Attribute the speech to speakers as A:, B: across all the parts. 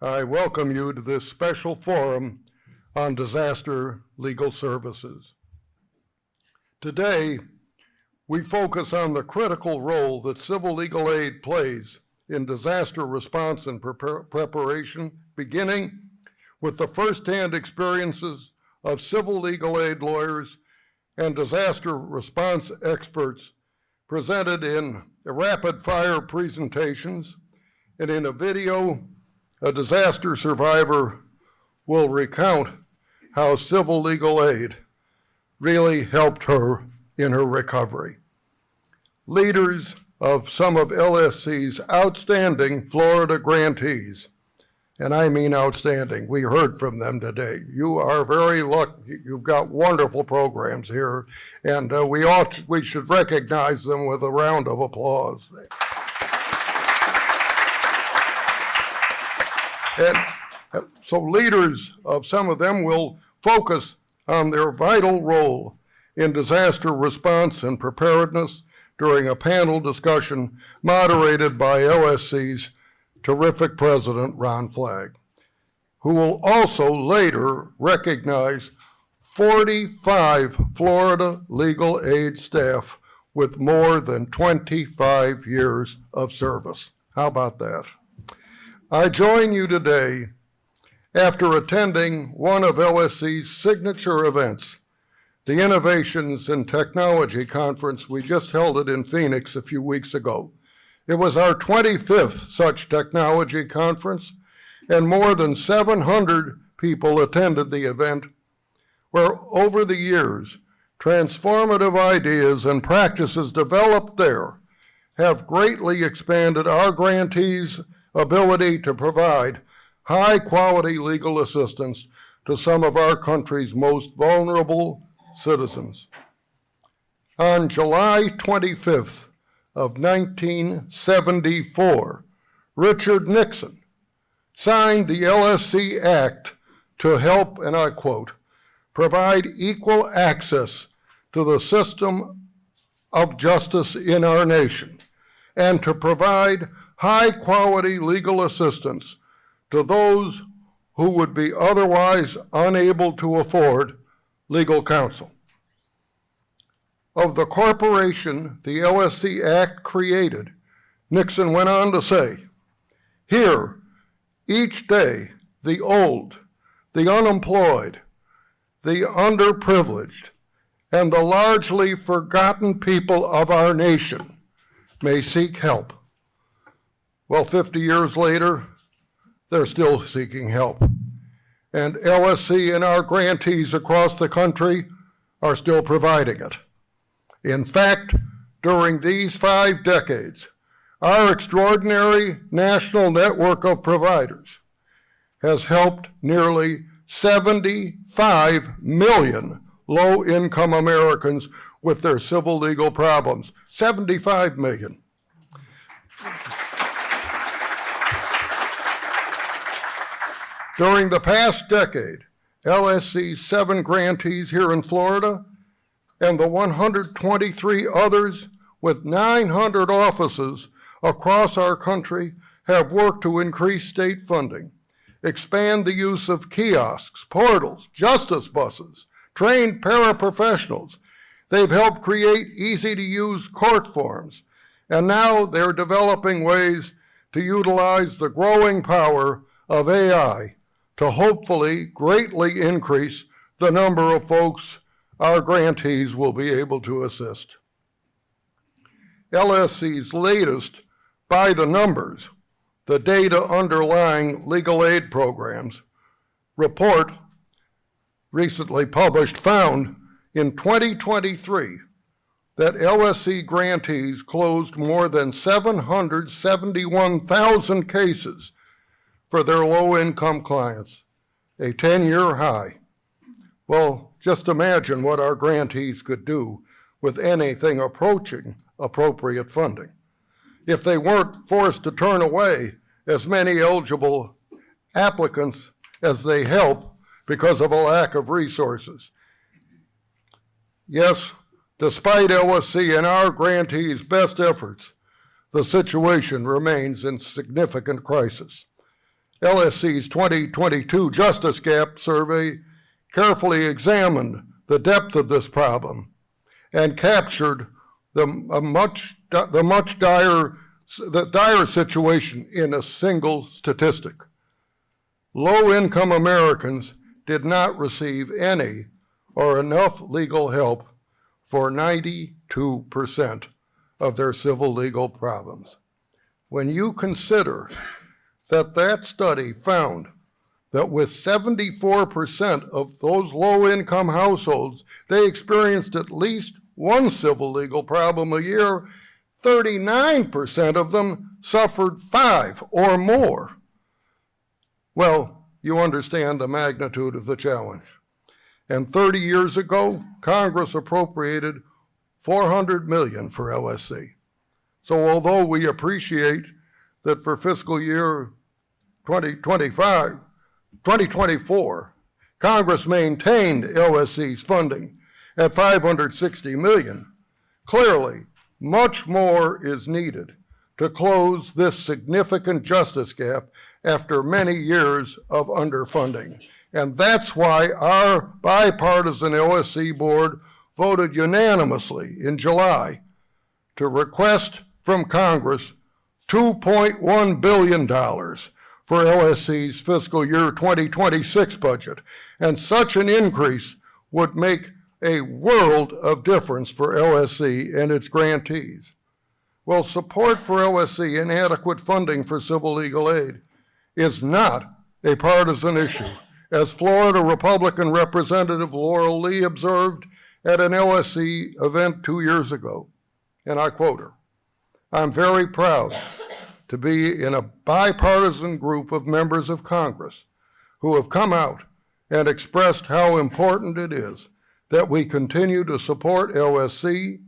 A: I welcome you to this special forum on disaster legal services. Today, we focus on the critical role that civil legal aid plays in disaster response and preparation, beginning with the firsthand experiences of civil legal aid lawyers and disaster response experts presented in rapid-fire presentations, and in a video, a disaster survivor will recount how civil legal aid really helped her in her recovery. Leaders of some of LSC's outstanding Florida grantees, and I mean outstanding, we heard from them today. You are very lucky, you've got wonderful programs here, and we should recognize them with a round of applause. And so leaders of some of them will focus on their vital role in disaster response and preparedness during a panel discussion moderated by LSC's terrific president, Ron Flagg, who will also later recognize 45 Florida legal aid staff with more than 25 years of service. How about that? I join you today after attending one of LSC's signature events, the Innovations in Technology Conference. We just held it in Phoenix a few weeks ago. It was our 25th such technology conference, and more than 700 people attended the event, where over the years, transformative ideas and practices developed there have greatly expanded our grantees' ability to provide high-quality legal assistance to some of our country's most vulnerable citizens. On July 25th of 1974, Richard Nixon signed the LSC Act to help, and I quote, provide equal access to the system of justice in our nation and to provide high-quality legal assistance to those who would be otherwise unable to afford legal counsel. Of the corporation the LSC Act created, Nixon went on to say, here, each day, the old, the unemployed, the underprivileged, and the largely forgotten people of our nation may seek help. Well, 50 years later, they're still seeking help. And LSC and our grantees across the country are still providing it. In fact, during these 5 decades, our extraordinary national network of providers has helped nearly 75 million low-income Americans with their civil legal problems. 75 million. During the past decade, LSC's 7 grantees here in Florida and the 123 others with 900 offices across our country have worked to increase state funding, expand the use of kiosks, portals, justice buses, trained paraprofessionals. They've helped create easy-to-use court forms, and now they're developing ways to utilize the growing power of AI to hopefully greatly increase the number of folks our grantees will be able to assist. LSC's latest by the numbers, the data underlying legal aid programs, report recently published found in 2023 that LSC grantees closed more than 771,000 cases for their low-income clients, a 10-year high. Well, just imagine what our grantees could do with anything approaching appropriate funding if they weren't forced to turn away as many eligible applicants as they help because of a lack of resources. Yes, despite LSC and our grantees' best efforts, the situation remains in significant crisis. LSC's 2022 Justice Gap Survey carefully examined the depth of this problem and captured the dire situation in a single statistic. Low-income Americans did not receive any or enough legal help for 92% of their civil legal problems. When you consider that study found that with 74% of those low-income households, they experienced at least one civil legal problem a year, 39% of them suffered 5 or more. Well, you understand the magnitude of the challenge. And 30 years ago, Congress appropriated $400 million for LSC. So although we appreciate that for fiscal year 2024, Congress maintained LSC's funding at $560 million, clearly much more is needed to close this significant justice gap after many years of underfunding. And that's why our bipartisan LSC board voted unanimously in July to request from Congress $2.1 billion for LSC's fiscal year 2026 budget. And such an increase would make a world of difference for LSC and its grantees. Well, support for LSC and adequate funding for civil legal aid is not a partisan issue, as Florida Republican Representative Laurel Lee observed at an LSC event 2 years ago, and I quote her, "I'm very proud to be in a bipartisan group of members of Congress who have come out and expressed how important it is that we continue to support LSC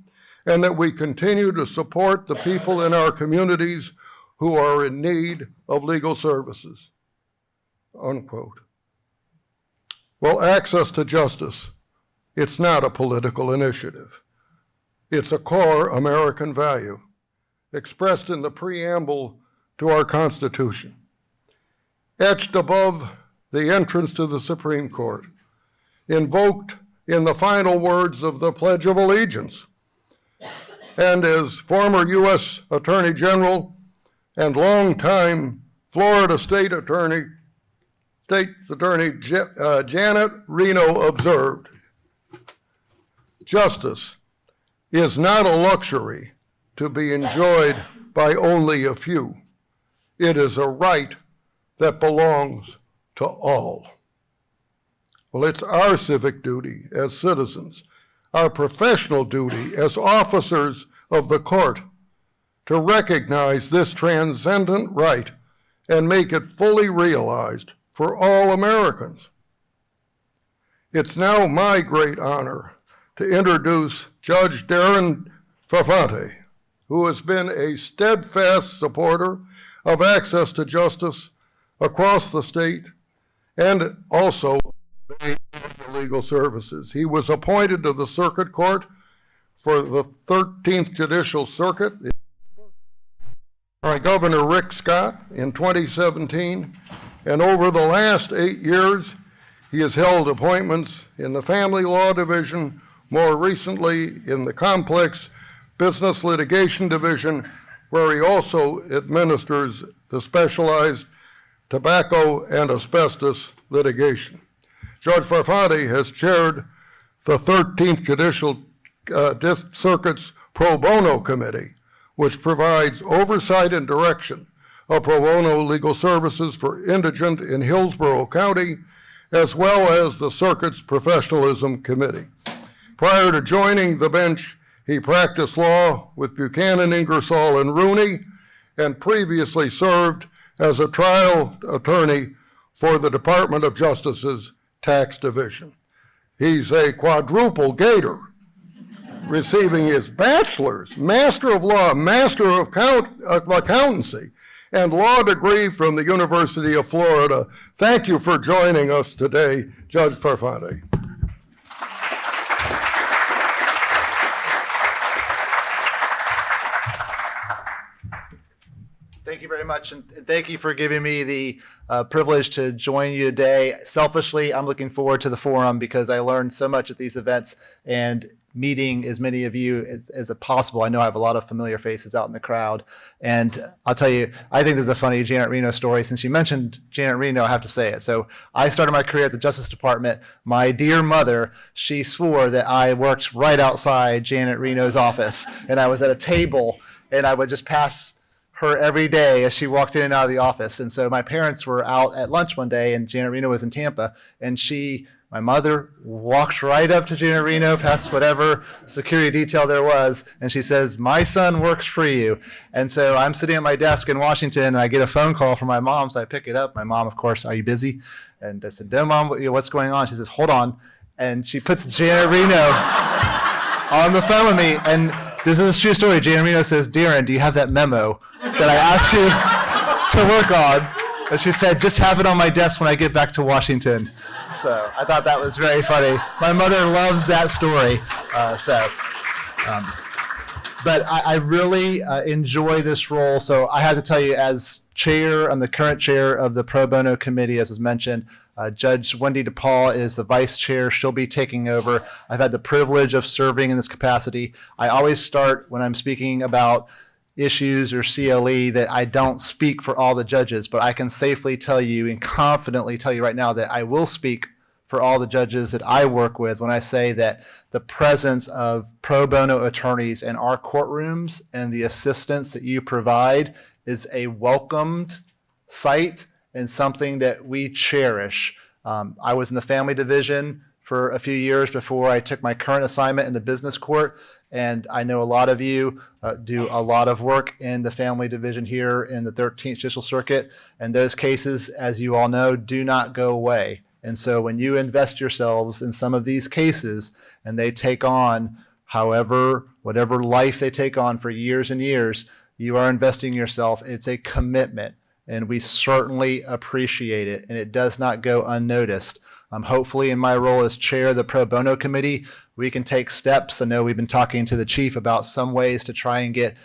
A: and that we continue to support the people in our communities who are in need of legal services," unquote. Well, access to justice, it's not a political initiative. It's a core American value expressed in the preamble to our Constitution, etched above the entrance to the Supreme Court, invoked in the final words of the Pledge of Allegiance. And as former U.S. Attorney General and longtime Florida State Attorney Janet Reno observed, justice is not a luxury to be enjoyed by only a few. It is a right that belongs to all. Well, it's our civic duty as citizens, our professional duty as officers of the court, to recognize this transcendent right and make it fully realized for all Americans. It's now my great honor to introduce Judge Darren Farfante, who has been a steadfast supporter of access to justice across the state and also legal services. He was appointed to the Circuit Court for the 13th Judicial Circuit by Governor Rick Scott in 2017, and over the last 8 years, he has held appointments in the Family Law Division, more recently in the Complex Business Litigation Division, where he also administers the specialized tobacco and asbestos litigation. Judge Farfante has chaired the 13th Judicial Circuit's Pro Bono Committee, which provides oversight and direction of pro bono legal services for indigent in Hillsborough County, as well as the Circuit's Professionalism Committee. Prior to joining the bench, he practiced law with Buchanan, Ingersoll, and Rooney, and previously served as a trial attorney for the Department of Justice's Tax Division. He's a quadruple gator, receiving his bachelor's, Master of Law, Master of Accountancy, and law degree from the University of Florida. Thank you for joining us today, Judge Farfante.
B: Thank you very much. much, and thank you for giving me the privilege to join you today. Selfishly, I'm looking forward to the forum because I learned so much at these events and meeting as many of you as possible. I know I have a lot of familiar faces out in the crowd. And I'll tell you, I think there's a funny Janet Reno story. Since you mentioned Janet Reno, I have to say it. So I started my career at the Justice Department. My dear mother, she swore that I worked right outside Janet Reno's office. And I was at a table and I would just pass her every day as she walked in and out of the office. And so my parents were out at lunch one day and Janet Reno was in Tampa, and my mother walked right up to Janet Reno, past whatever security detail there was, and she says, "My son works for you." And so I'm sitting at my desk in Washington, and I get a phone call from my mom, so I pick it up. My mom, of course, "Are you busy?" And I said, "No, Mom, what's going on?" She says, "Hold on." And she puts Janet Reno on the phone with me, and this is a true story. Janet Reno says, "Darren, do you have that memo that I asked you to work on?" And she said, "Just have it on my desk when I get back to Washington." So I thought that was very funny. My mother loves that story. But I really enjoy this role. So I have to tell you, as chair, I'm the current chair of the Pro Bono Committee, as was mentioned. Judge Wendy DePaul is the vice chair. She'll be taking over. I've had the privilege of serving in this capacity. I always start when I'm speaking about issues or CLE that I don't speak for all the judges, but I can safely tell you and confidently tell you right now that I will speak for all the judges that I work with when I say that the presence of pro bono attorneys in our courtrooms and the assistance that you provide is a welcomed sight and something that we cherish. I was in the family division for a few years before I took my current assignment in the business court. And I know a lot of you do a lot of work in the family division here in the 13th Judicial Circuit. And those cases, as you all know, do not go away. And so when you invest yourselves in some of these cases and they take on whatever life they take on for years and years, you are investing yourself. It's a commitment, and we certainly appreciate it. And it does not go unnoticed. Hopefully in my role as chair of the Pro Bono Committee, we can take steps. I know we've been talking to the chief about some ways to try and get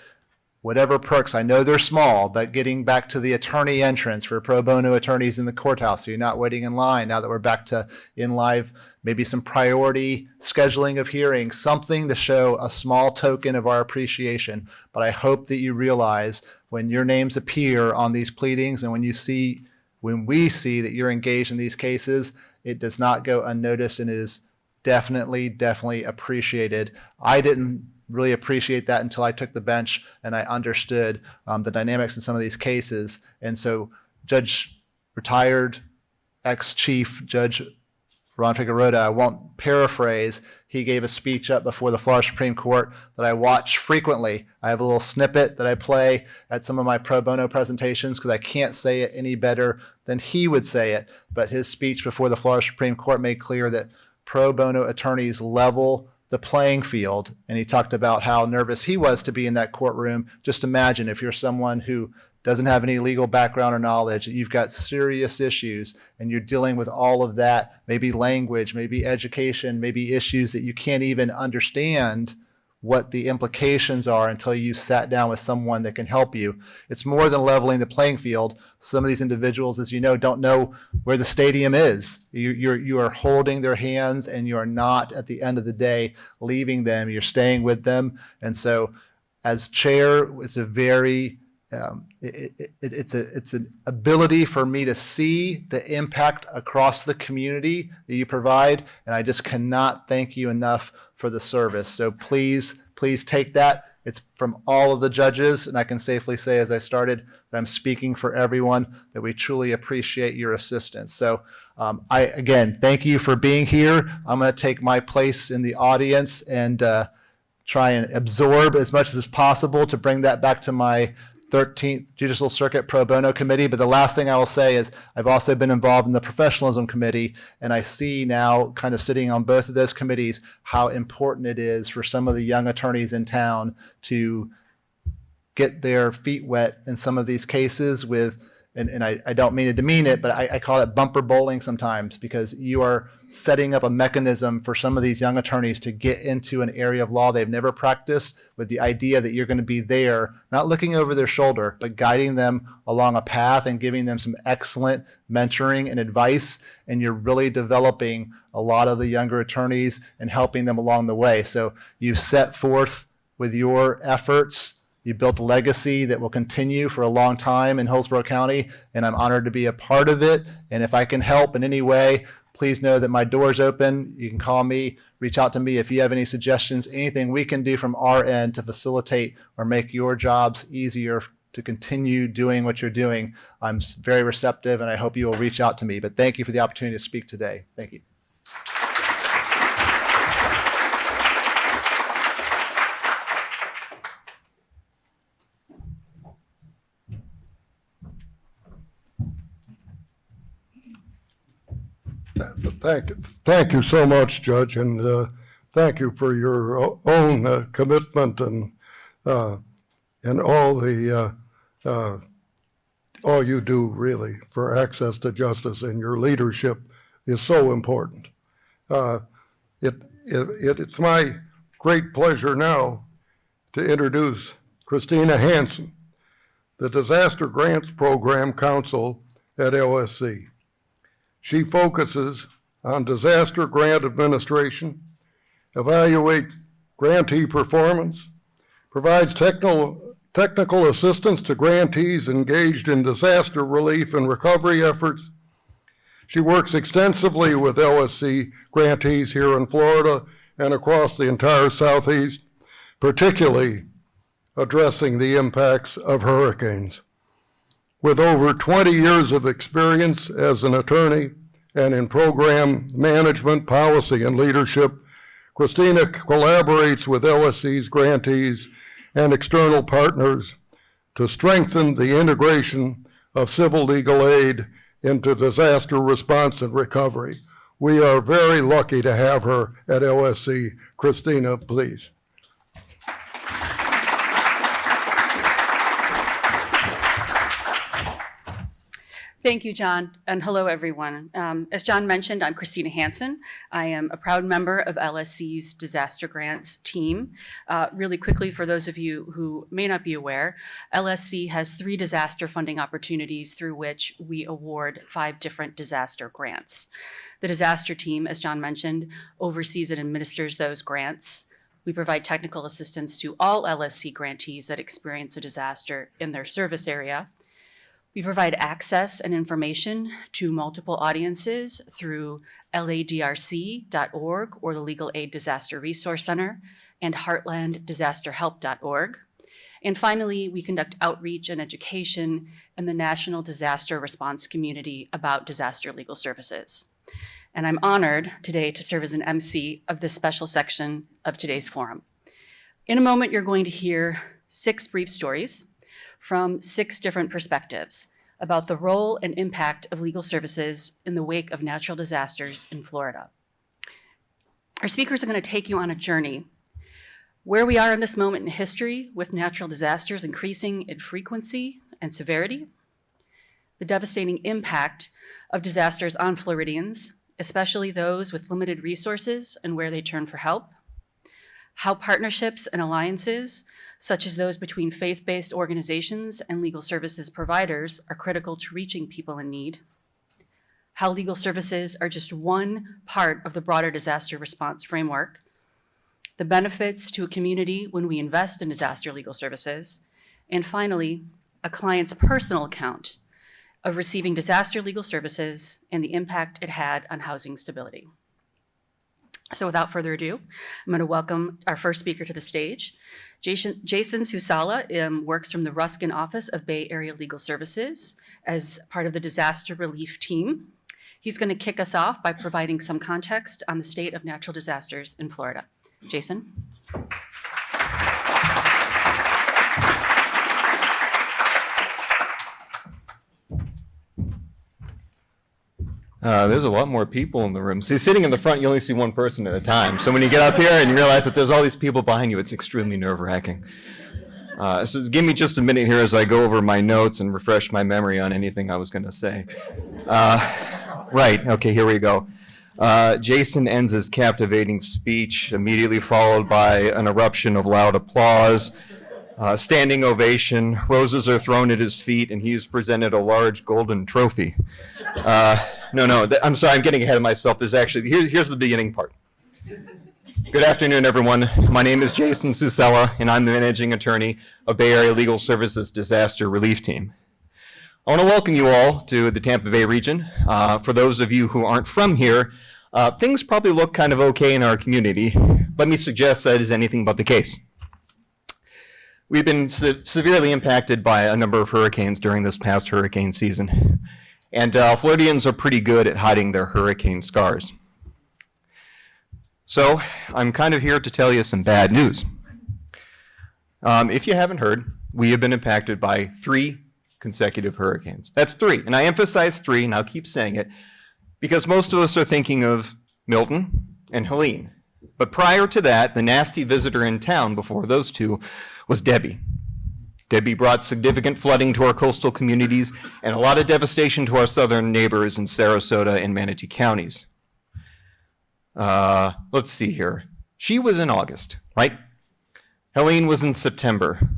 B: whatever perks. I know they're small, but getting back to the attorney entrance for pro bono attorneys in the courthouse, so you're not waiting in line now that we're back to in live, maybe some priority scheduling of hearings, something to show a small token of our appreciation. But I hope that you realize when your names appear on these pleadings and when we see that you're engaged in these cases, it does not go unnoticed and it is definitely appreciated. I didn't really appreciate that until I took the bench and I understood the dynamics in some of these cases. And so retired ex-chief Judge Ron Figueroa, I won't paraphrase, he gave a speech up before the Florida Supreme Court that I watch frequently. I have a little snippet that I play at some of my pro bono presentations because I can't say it any better than he would say it. But his speech before the Florida Supreme Court made clear that pro bono attorneys level the playing field. And he talked about how nervous he was to be in that courtroom. Just imagine if you're someone who doesn't have any legal background or knowledge, you've got serious issues and you're dealing with all of that, maybe language, maybe education, maybe issues that you can't even understand what the implications are until you sat down with someone that can help you. It's more than leveling the playing field. Some of these individuals, as you know, don't know where the stadium is. You are holding their hands and you are not, at the end of the day, leaving them. You're staying with them. And so as chair, it's a very it's an ability for me to see the impact across the community that you provide, and I just cannot thank you enough for the service. So please take that. It's from all of the judges, and I can safely say, as I started, that I'm speaking for everyone, that we truly appreciate your assistance. So again, thank you for being here. I'm going to take my place in the audience and try and absorb as much as possible to bring that back to my 13th Judicial Circuit Pro Bono Committee. But the last thing I will say is I've also been involved in the Professionalism Committee, and I see now, kind of sitting on both of those committees, how important it is for some of the young attorneys in town to get their feet wet in some of these cases with and I don't mean to demean it, but I call it bumper bowling sometimes, because you are setting up a mechanism for some of these young attorneys to get into an area of law they've never practiced, with the idea that you're going to be there, not looking over their shoulder, but guiding them along a path and giving them some excellent mentoring and advice. And you're really developing a lot of the younger attorneys and helping them along the way. So you've set forth with your efforts. You built a legacy that will continue for a long time in Hillsborough County, and I'm honored to be a part of it. And if I can help in any way, please know that my door's open. You can call me, reach out to me if you have any suggestions, anything we can do from our end to facilitate or make your jobs easier to continue doing what you're doing. I'm very receptive, and I hope you will reach out to me. But thank you for the opportunity to speak today. Thank you.
A: Thank you so much, Judge, and thank you for your own commitment and all you do really for access to justice, and your leadership is so important. It's my great pleasure now to introduce Christina Hansen, the Disaster Grants Program Counsel at LSC. She focuses on disaster grant administration, evaluates grantee performance, provides technical assistance to grantees engaged in disaster relief and recovery efforts. She works extensively with LSC grantees here in Florida and across the entire Southeast, particularly addressing the impacts of hurricanes. With over 20 years of experience as an attorney and in program management, policy, and leadership, Christina collaborates with LSC's grantees and external partners to strengthen the integration of civil legal aid into disaster response and recovery. We are very lucky to have her at LSC. Christina, please.
C: Thank you, John, and hello, everyone. As John mentioned, I'm Christina Hansen. I am a proud member of LSC's Disaster Grants team. Really quickly, for those of you who may not be aware, LSC has 3 disaster funding opportunities through which we award 5 different disaster grants. The disaster team, as John mentioned, oversees and administers those grants. We provide technical assistance to all LSC grantees that experience a disaster in their service area. We provide access and information to multiple audiences through ladrc.org or the Legal Aid Disaster Resource Center and heartlanddisasterhelp.org. And finally, we conduct outreach and education in the national disaster response community about disaster legal services. And I'm honored today to serve as an MC of this special section of today's forum. In a moment, you're going to hear 6 brief stories from 6 different perspectives about the role and impact of legal services in the wake of natural disasters in Florida. Our speakers are going to take you on a journey where we are in this moment in history with natural disasters increasing in frequency and severity, the devastating impact of disasters on Floridians, especially those with limited resources and where they turn for help, how partnerships and alliances, such as those between faith-based organizations and legal services providers, are critical to reaching people in need, how legal services are just one part of the broader disaster response framework, the benefits to a community when we invest in disaster legal services, and finally, a client's personal account of receiving disaster legal services and the impact it had on housing stability. So without further ado, I'm going to welcome our first speaker to the stage. Jason Susala works from the Ruskin Office of Bay Area Legal Services as part of the disaster relief team. He's going to kick us off by providing some context on the state of natural disasters in Florida. Jason.
D: There's a lot more people in the room. See, sitting in the front, you only see one person at a time. So when you get up here and you realize that there's all these people behind you, it's extremely nerve-wracking. So give me just a minute here as I go over my notes and refresh my memory on anything I was going to say. Right, okay, here we go. Jason ends his captivating speech, immediately followed by an eruption of loud applause. Standing ovation, roses are thrown at his feet, and he is presented a large golden trophy. I'm sorry, I'm getting ahead of myself. Here's the beginning part. Good afternoon, everyone. My name is Jason Susella, and I'm the managing attorney of Bay Area Legal Services Disaster Relief Team. I want to welcome you all to the Tampa Bay region. For those of you who aren't from here, things probably look kind of okay in our community. Let me suggest that is anything but the case. We've been severely impacted by a number of hurricanes during this past hurricane season. And Floridians are pretty good at hiding their hurricane scars. So I'm kind of here to tell you some bad news. If you haven't heard, we have been impacted by 3 consecutive hurricanes. That's 3, and I emphasize 3, and I'll keep saying it, because most of us are thinking of Milton and Helene. But prior to that, the nasty visitor in town before those 2 was Debbie. Debbie brought significant flooding to our coastal communities and a lot of devastation to our southern neighbors in Sarasota and Manatee counties. Let's see here. She was in August, right? Helene was in September,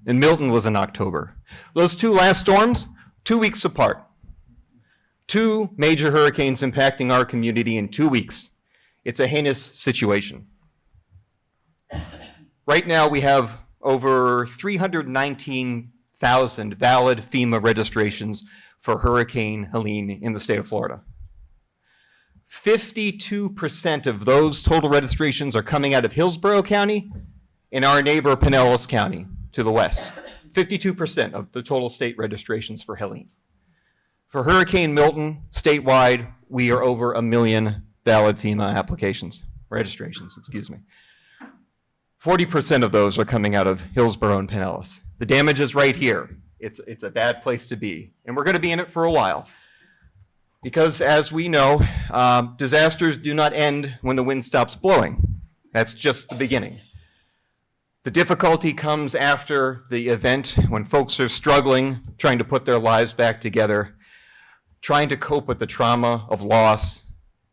D: and Milton was in October. Those 2 last storms, 2 weeks apart. 2 major hurricanes impacting our community in 2 weeks. It's a heinous situation. Right now, we have over 319,000 valid FEMA registrations for Hurricane Helene in the state of Florida. 52% of those total registrations are coming out of Hillsborough County and our neighbor Pinellas County to the west. 52% of the total state registrations for Helene. For Hurricane Milton, statewide, we are over 1 million valid FEMA registrations. 40% of those are coming out of Hillsborough and Pinellas. The damage is right here. It's a bad place to be, and we're going to be in it for a while. Because as we know, disasters do not end when the wind stops blowing. That's just the beginning. The difficulty comes after the event, when folks are struggling, trying to put their lives back together, trying to cope with the trauma of loss,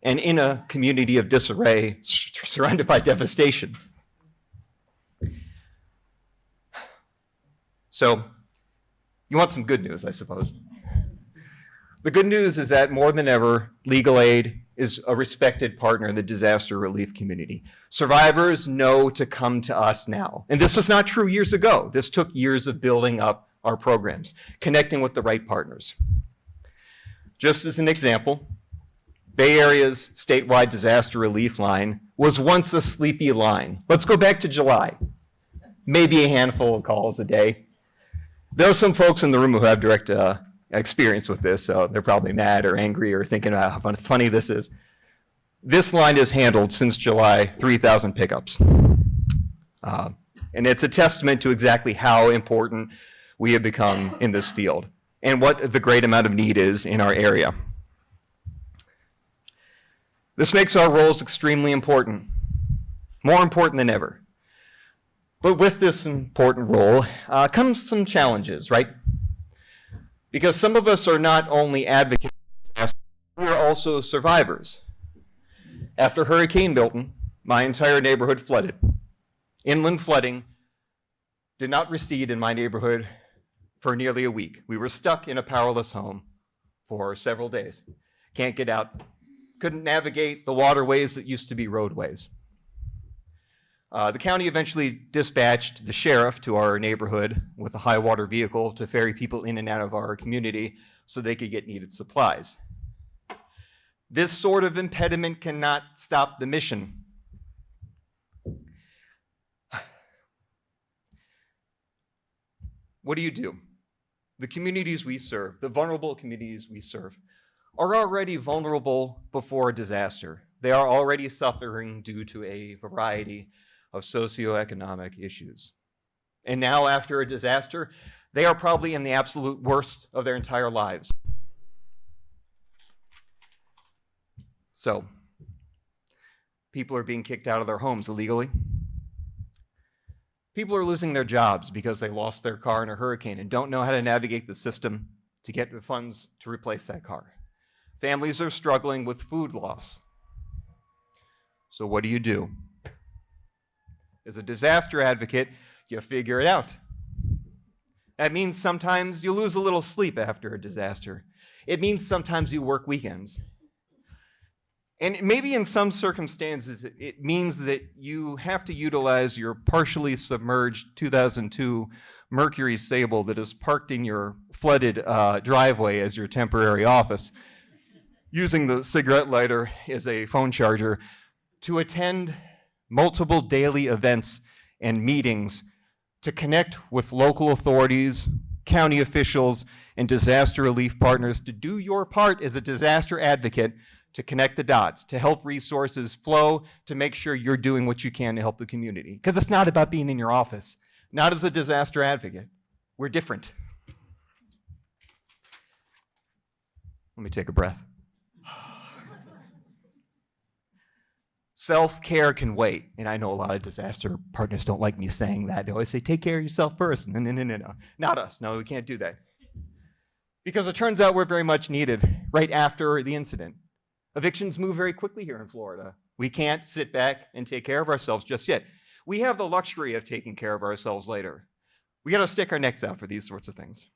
D: and in a community of disarray, surrounded by devastation. So, you want some good news, I suppose. The good news is that more than ever, legal aid is a respected partner in the disaster relief community. Survivors know to come to us now. And this was not true years ago. This took years of building up our programs, connecting with the right partners. Just as an example, Bay Area's statewide disaster relief line was once a sleepy line. Let's go back to July. Maybe a handful of calls a day. There are some folks in the room who have direct experience with this, so they're probably mad or angry or thinking about how funny this is. This line has handled since July 3,000 pickups. And it's a testament to exactly how important we have become in this field and what the great amount of need is in our area. This makes our roles extremely important, more important than ever. But with this important role comes some challenges, right? Because some of us are not only advocates, we are also survivors. After Hurricane Milton, my entire neighborhood flooded. Inland flooding did not recede in my neighborhood for nearly a week. We were stuck in a powerless home for several days. Can't get out. Couldn't navigate the waterways that used to be roadways. The county eventually dispatched the sheriff to our neighborhood with a high water vehicle to ferry people in and out of our community so they could get needed supplies. This sort of impediment cannot stop the mission. What do? The communities we serve, the vulnerable communities we serve, are already vulnerable before a disaster. They are already suffering due to a variety of socioeconomic issues. And now, after a disaster, they are probably in the absolute worst of their entire lives. So, people are being kicked out of their homes illegally. People are losing their jobs because they lost their car in a hurricane and don't know how to navigate the system to get the funds to replace that car. Families are struggling with food loss. So what do? As a disaster advocate, you figure it out. That means sometimes you lose a little sleep after a disaster. It means sometimes you work weekends. And maybe in some circumstances, it means that you have to utilize your partially submerged 2002 Mercury Sable that is parked in your flooded driveway as your temporary office, using the cigarette lighter as a phone charger to attend multiple daily events and meetings to connect with local authorities, county officials, and disaster relief partners to do your part as a disaster advocate to connect the dots, to help resources flow, to make sure you're doing what you can to help the community. Because it's not about being in your office, not as a disaster advocate. We're different. Let me take a breath. Self-care can wait. And I know a lot of disaster partners don't like me saying that. They always say, take care of yourself first. No. Not us. No, we can't do that. Because it turns out we're very much needed right after the incident. Evictions move very quickly here in Florida. We can't sit back and take care of ourselves just yet. We have the luxury of taking care of ourselves later. We got to stick our necks out for these sorts of things.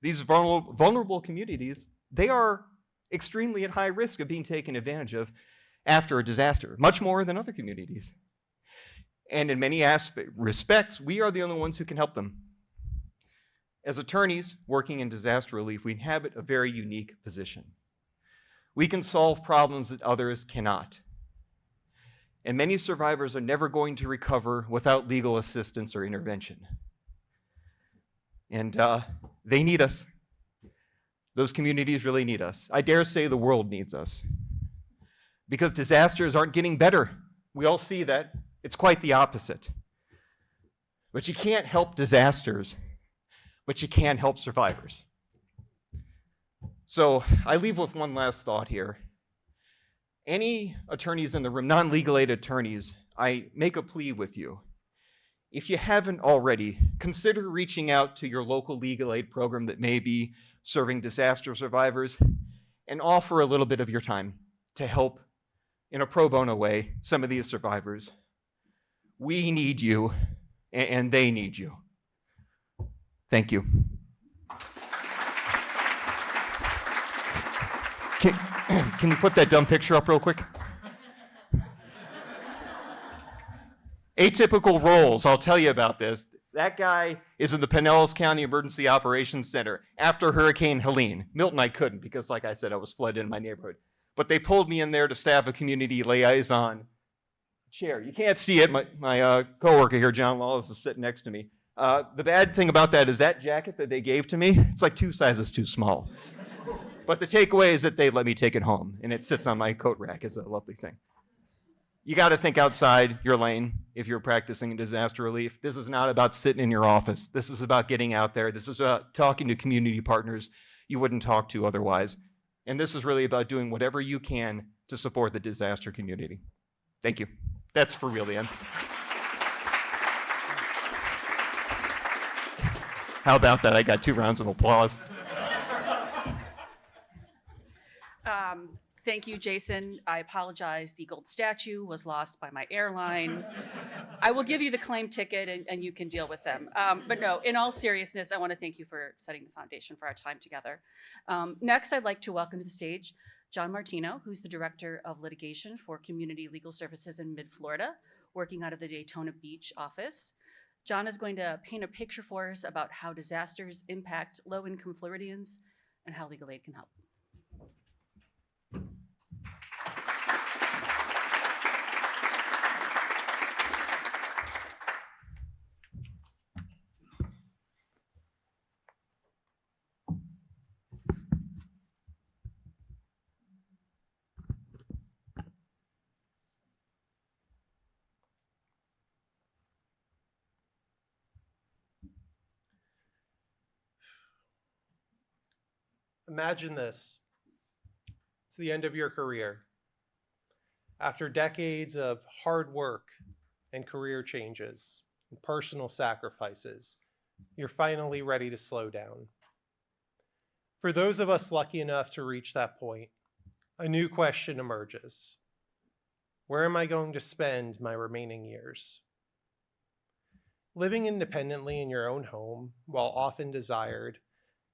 D: These vulnerable communities, they are extremely at high risk of being taken advantage of after a disaster, much more than other communities. And in many respects, we are the only ones who can help them. As attorneys working in disaster relief, we inhabit a very unique position. We can solve problems that others cannot. And many survivors are never going to recover without legal assistance or intervention. And they need us. Those communities really need us. I dare say the world needs us. Because disasters aren't getting better. We all see that. It's quite the opposite. But you can't help disasters, but you can help survivors. So I leave with one last thought here. Any attorneys in the room, non-legal aid attorneys, I make a plea with you. If you haven't already, consider reaching out to your local legal aid program that may be serving disaster survivors and offer a little bit of your time to help in a pro bono way some of these survivors. We need you, and they need you. Thank you. Can you put that dumb picture up real quick? Atypical roles, I'll tell you about this. That guy is in the Pinellas County Emergency Operations Center after Hurricane Helene. Milton, I couldn't because, like I said, I was flooded in my neighborhood. But they pulled me in there to staff a community liaison chair. You can't see it. My coworker here, John Lawless, is sitting next to me. The bad thing about that is that jacket that they gave to me, it's like 2 sizes too small. But the takeaway is that they let me take it home, and it sits on my coat rack. It's a lovely thing. You got to think outside your lane if you're practicing in disaster relief. This is not about sitting in your office. This is about getting out there. This is about talking to community partners you wouldn't talk to otherwise. And this is really about doing whatever you can to support the disaster community. Thank you. That's for real, the end. How about that? I got 2 rounds of applause.
C: Thank you, Jason. I apologize. The gold statue was lost by my airline. I will give you the claim ticket and you can deal with them. But no, in all seriousness, I want to thank you for setting the foundation for our time together. Next, I'd like to welcome to the stage John Martino, who's the Director of Litigation for Community Legal Services in Mid-Florida, working out of the Daytona Beach office. John is going to paint a picture for us about how disasters impact low-income Floridians and how legal aid can help.
E: Imagine this. It's the end of your career. After decades of hard work and career changes, and personal sacrifices, you're finally ready to slow down. For those of us lucky enough to reach that point, a new question emerges. Where am I going to spend my remaining years? Living independently in your own home, while often desired,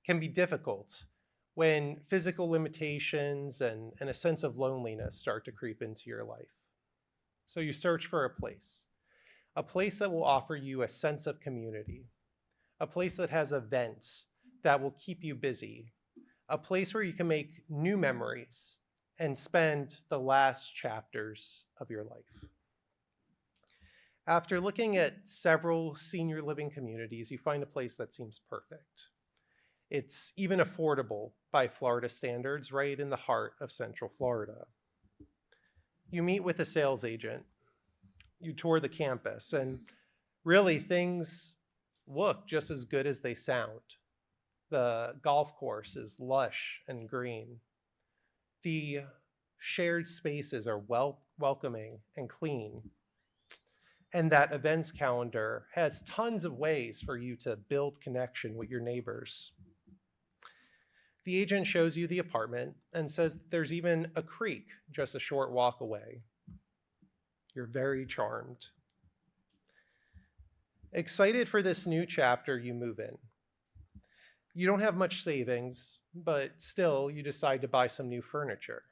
E: can be difficult when physical limitations and a sense of loneliness start to creep into your life. So you search for a place that will offer you a sense of community, a place that has events that will keep you busy, a place where you can make new memories and spend the last chapters of your life. After looking at several senior living communities, you find a place that seems perfect. It's even affordable by Florida standards, right in the heart of Central Florida. You meet with a sales agent, you tour the campus, and really things look just as good as they sound. The golf course is lush and green. The shared spaces are welcoming and clean. And that events calendar has tons of ways for you to build connection with your neighbors. The agent shows you the apartment and says that there's even a creek just a short walk away. You're very charmed. Excited for this new chapter, you move in. You don't have much savings, but still you decide to buy some new furniture.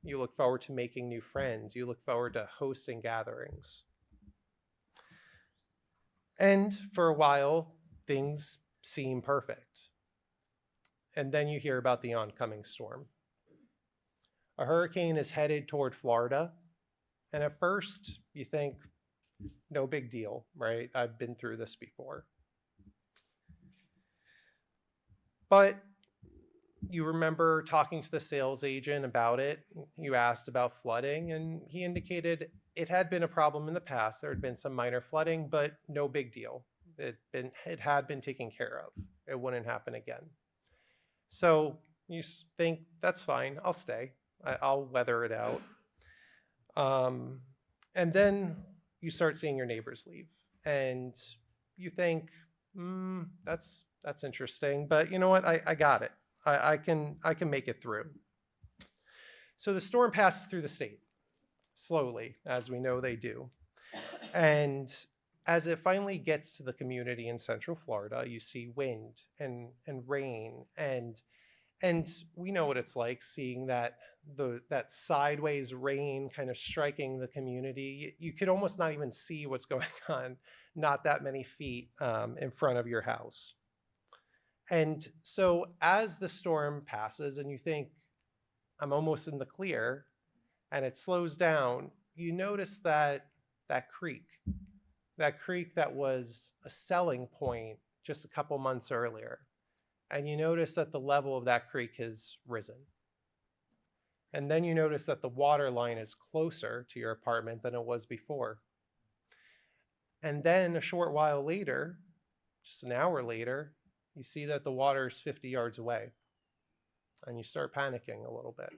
E: You look forward to making new friends. You look forward to hosting gatherings. And for a while, things seem perfect. And then you hear about the oncoming storm. A hurricane is headed toward Florida. And at first, you think, no big deal, right? I've been through this before. But you remember talking to the sales agent about it. You asked about flooding, and he indicated it had been a problem in the past. There had been some minor flooding, but no big deal. It had been taken care of. It wouldn't happen again. So you think, that's fine, I'll stay. I'll weather it out. And then you start seeing your neighbors leave. And you think, that's interesting, but you know what, I got it. I can make it through. So the storm passes through the state, slowly, as we know they do. And as it finally gets to the community in Central Florida, you see wind and rain, and we know what it's like seeing that sideways rain kind of striking the community. You could almost not even see what's going on, not that many feet in front of your house. And so as the storm passes and you think, I'm almost in the clear, and it slows down, you notice that creek that was a selling point just a couple months earlier. And you notice that the level of that creek has risen. And then you notice that the water line is closer to your apartment than it was before. And then a short while later, just an hour later, you see that the water is 50 yards away. And you start panicking a little bit.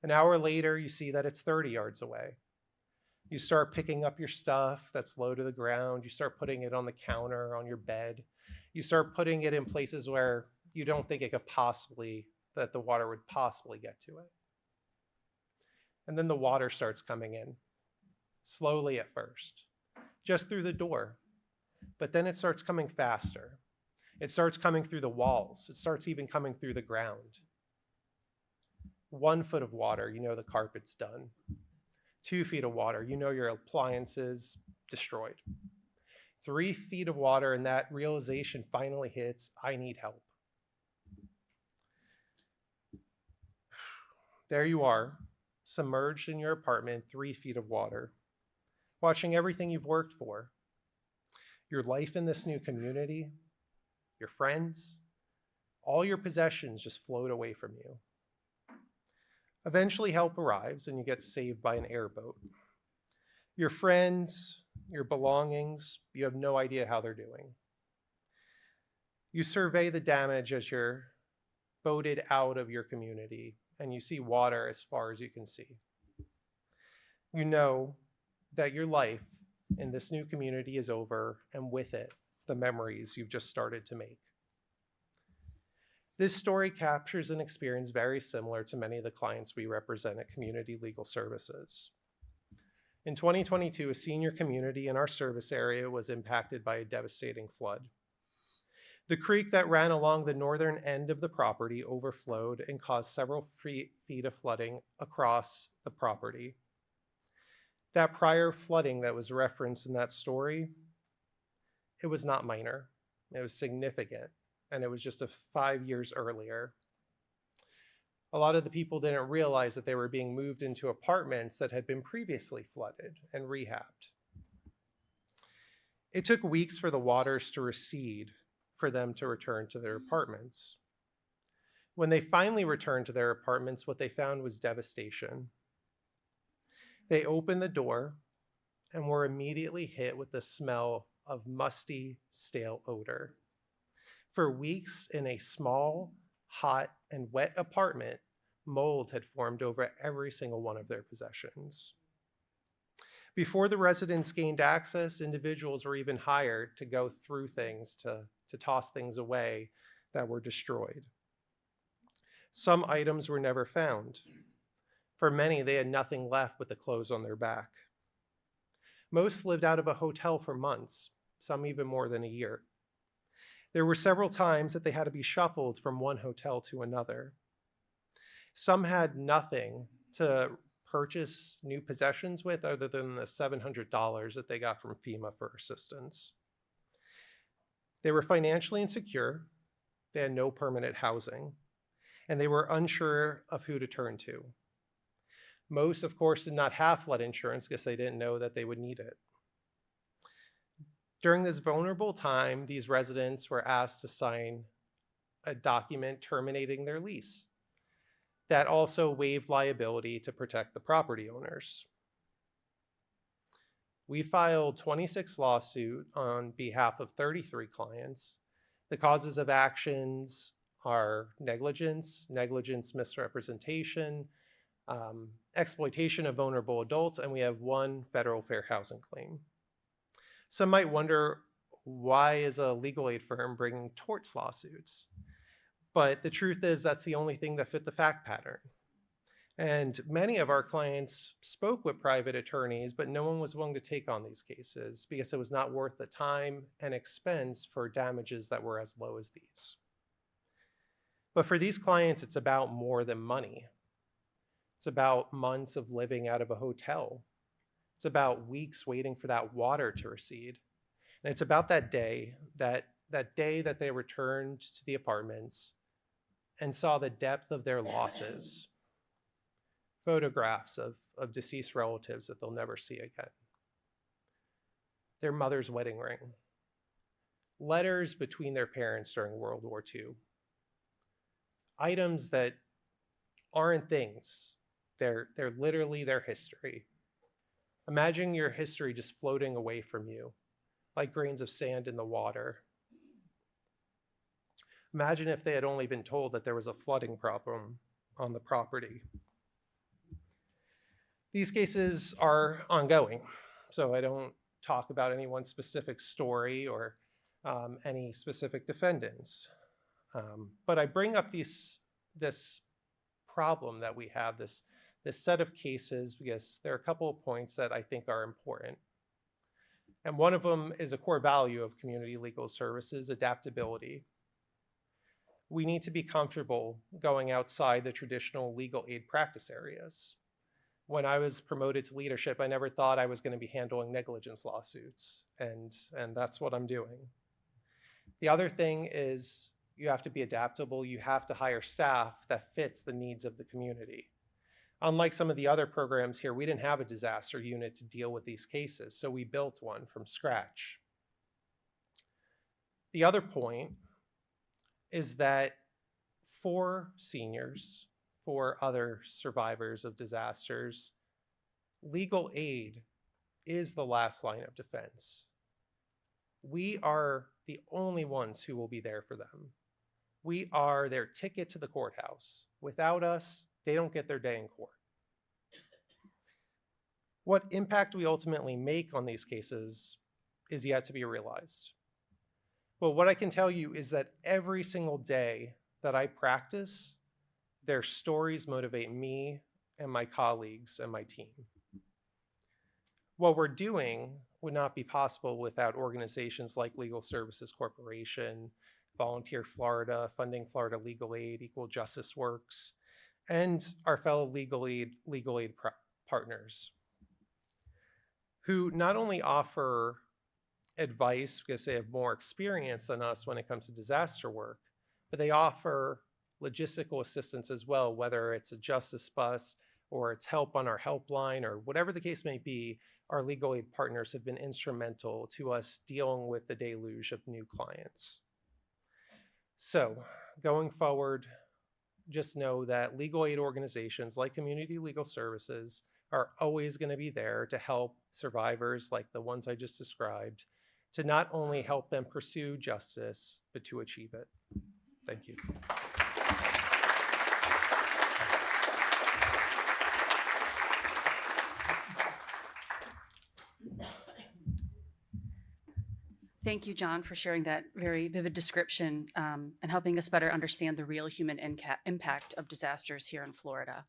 E: An hour later, you see that it's 30 yards away. You start picking up your stuff that's low to the ground. You start putting it on the counter, on your bed. You start putting it in places where you don't think that the water would possibly get to it. And then the water starts coming in, slowly at first, just through the door. But then it starts coming faster. It starts coming through the walls. It starts even coming through the ground. 1 foot of water, you know the carpet's done. 2 feet of water, you know your appliances destroyed. 3 feet of water, and that realization finally hits, I need help. There you are, submerged in your apartment, 3 feet of water, watching everything you've worked for. Your life in this new community, your friends, all your possessions just float away from you. Eventually help arrives and you get saved by an airboat. Your friends, your belongings, you have no idea how they're doing. You survey the damage as you're boated out of your community and you see water as far as you can see. You know that your life in this new community is over, and with it, the memories you've just started to make. This story captures an experience very similar to many of the clients we represent at Community Legal Services. In 2022, a senior community in our service area was impacted by a devastating flood. The creek that ran along the northern end of the property overflowed and caused several feet of flooding across the property. That prior flooding that was referenced in that story, it was not minor. It was significant, and it was just 5 years earlier. A lot of the people didn't realize that they were being moved into apartments that had been previously flooded and rehabbed. It took weeks for the waters to recede for them to return to their apartments. When they finally returned to their apartments, what they found was devastation. They opened the door and were immediately hit with the smell of musty, stale odor. For weeks in a small, hot, and wet apartment, mold had formed over every single one of their possessions. Before the residents gained access, individuals were even hired to go through things, to toss things away that were destroyed. Some items were never found. For many, they had nothing left but the clothes on their back. Most lived out of a hotel for months, some even more than a year. There were several times that they had to be shuffled from one hotel to another. Some had nothing to purchase new possessions with other than the $700 that they got from FEMA for assistance. They were financially insecure, they had no permanent housing, and they were unsure of who to turn to. Most, of course, did not have flood insurance because they didn't know that they would need it. During this vulnerable time, these residents were asked to sign a document terminating their lease that also waived liability to protect the property owners. We filed 26 lawsuits on behalf of 33 clients. The causes of actions are negligence, misrepresentation, exploitation of vulnerable adults, and we have one federal fair housing claim. Some might wonder, why is a legal aid firm bringing torts lawsuits? But the truth is that's the only thing that fit the fact pattern. And many of our clients spoke with private attorneys, but no one was willing to take on these cases because it was not worth the time and expense for damages that were as low as these. But for these clients, it's about more than money. It's about months of living out of a hotel. It's about weeks waiting for that water to recede. And it's about that day that they returned to the apartments and saw the depth of their losses. Photographs of deceased relatives that they'll never see again. Their mother's wedding ring. Letters between their parents during World War II. Items that aren't things. They're literally their history. Imagine your history just floating away from you, like grains of sand in the water. Imagine if they had only been told that there was a flooding problem on the property. These cases are ongoing, so I don't talk about any one specific story or any specific defendants. But I bring up this problem that we have, this set of cases, because there are a couple of points that I think are important. And one of them is a core value of Community Legal Services, adaptability. We need to be comfortable going outside the traditional legal aid practice areas. When I was promoted to leadership, I never thought I was going to be handling negligence lawsuits, and that's what I'm doing. The other thing is you have to be adaptable. You have to hire staff that fits the needs of the community. Unlike some of the other programs here, we didn't have a disaster unit to deal with these cases, so we built one from scratch. The other point is that for seniors, for other survivors of disasters, legal aid is the last line of defense. We are the only ones who will be there for them. We are their ticket to the courthouse. Without us, they don't get their day in court. What impact we ultimately make on these cases is yet to be realized. But what I can tell you is that every single day that I practice, their stories motivate me and my colleagues and my team. What we're doing would not be possible without organizations like Legal Services Corporation, Volunteer Florida, Funding Florida Legal Aid, Equal Justice Works, and our fellow legal aid partners, who not only offer advice because they have more experience than us when it comes to disaster work, but they offer logistical assistance as well, whether it's a justice bus or it's help on our helpline or whatever the case may be. Our legal aid partners have been instrumental to us dealing with the deluge of new clients. So going forward, just know that legal aid organizations like Community Legal Services are always going to be there to help survivors like the ones I just described, to not only help them pursue justice, but to achieve it. Thank you.
C: Thank you, John, for sharing that very vivid description and helping us better understand the real human impact of disasters here in Florida.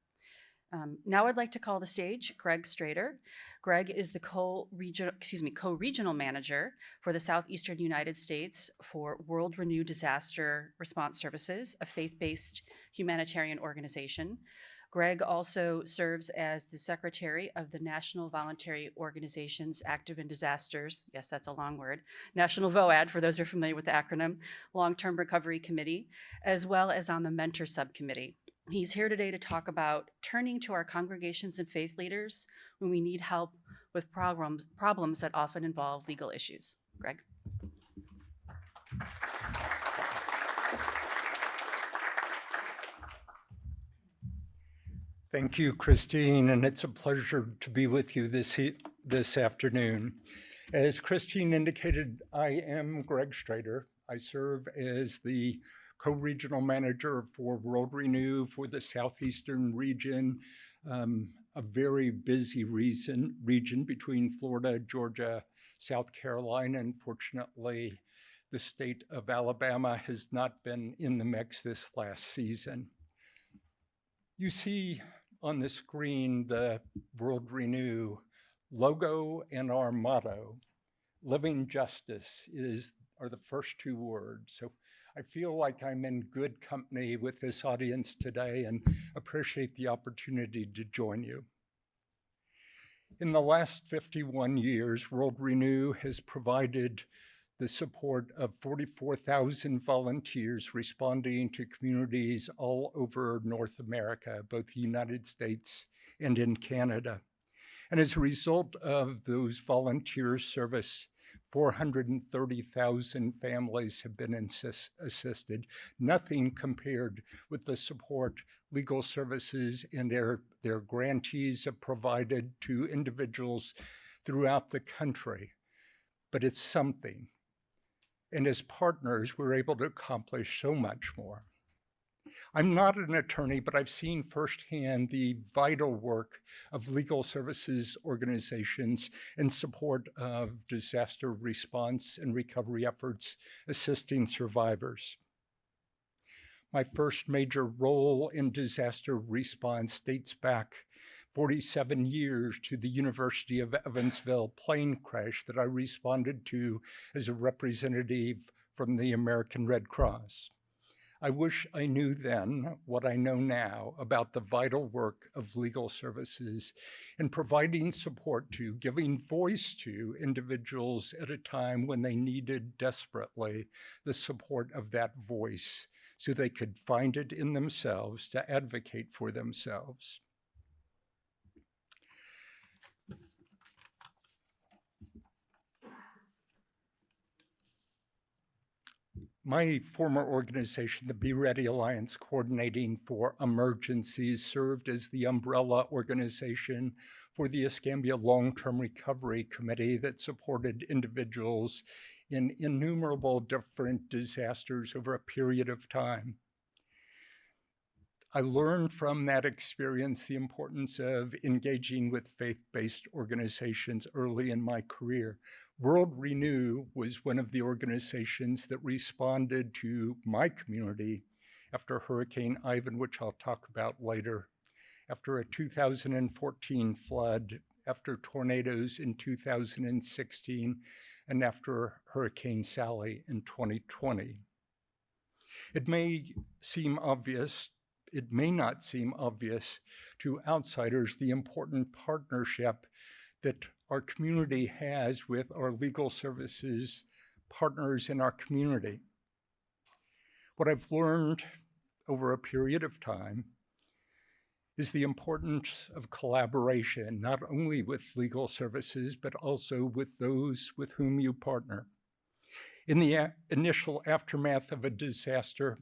C: Now I'd like to call to the stage Greg Strader. Greg is the co-regional manager for the Southeastern United States for World Renew Disaster Response Services, a faith-based humanitarian organization. Greg also serves as the secretary of the National Voluntary Organizations Active in Disasters, yes, that's a long word, National VOAD, for those who are familiar with the acronym, Long-Term Recovery Committee, as well as on the Mentor Subcommittee. He's here today to talk about turning to our congregations and faith leaders when we need help with problems that often involve legal issues. Greg.
F: Thank you, Christine, and it's a pleasure to be with you this afternoon. As Christine indicated, I am Greg Strader. I serve as the co-regional manager for World Renew for the Southeastern region, a very busy region between Florida, Georgia, South Carolina, and fortunately, the state of Alabama has not been in the mix this last season. You see on the screen the World Renew logo and our motto. Living justice are the first two words. So I feel like I'm in good company with this audience today and appreciate the opportunity to join you. In the last 51 years, World Renew has provided the support of 44,000 volunteers responding to communities all over North America, both the United States and in Canada. And as a result of those volunteer service, 430,000 families have been assisted, nothing compared with the support legal services and their grantees have provided to individuals throughout the country. But it's something. And as partners, we're able to accomplish so much more. I'm not an attorney, but I've seen firsthand the vital work of legal services organizations in support of disaster response and recovery efforts, assisting survivors. My first major role in disaster response dates back 47 years to the University of Evansville plane crash that I responded to as a representative from the American Red Cross. I wish I knew then what I know now about the vital work of legal services in providing support to, giving voice to individuals at a time when they needed desperately the support of that voice so they could find it in themselves to advocate for themselves. My former organization, the Be Ready Alliance Coordinating for Emergencies, served as the umbrella organization for the Escambia Long-Term Recovery Committee that supported individuals in innumerable different disasters over a period of time. I learned from that experience the importance of engaging with faith-based organizations early in my career. World Renew was one of the organizations that responded to my community after Hurricane Ivan, which I'll talk about later, after a 2014 flood, after tornadoes in 2016, and after Hurricane Sally in 2020. It may not seem obvious to outsiders the important partnership that our community has with our legal services partners in our community. What I've learned over a period of time is the importance of collaboration, not only with legal services, but also with those with whom you partner. In the initial aftermath of a disaster,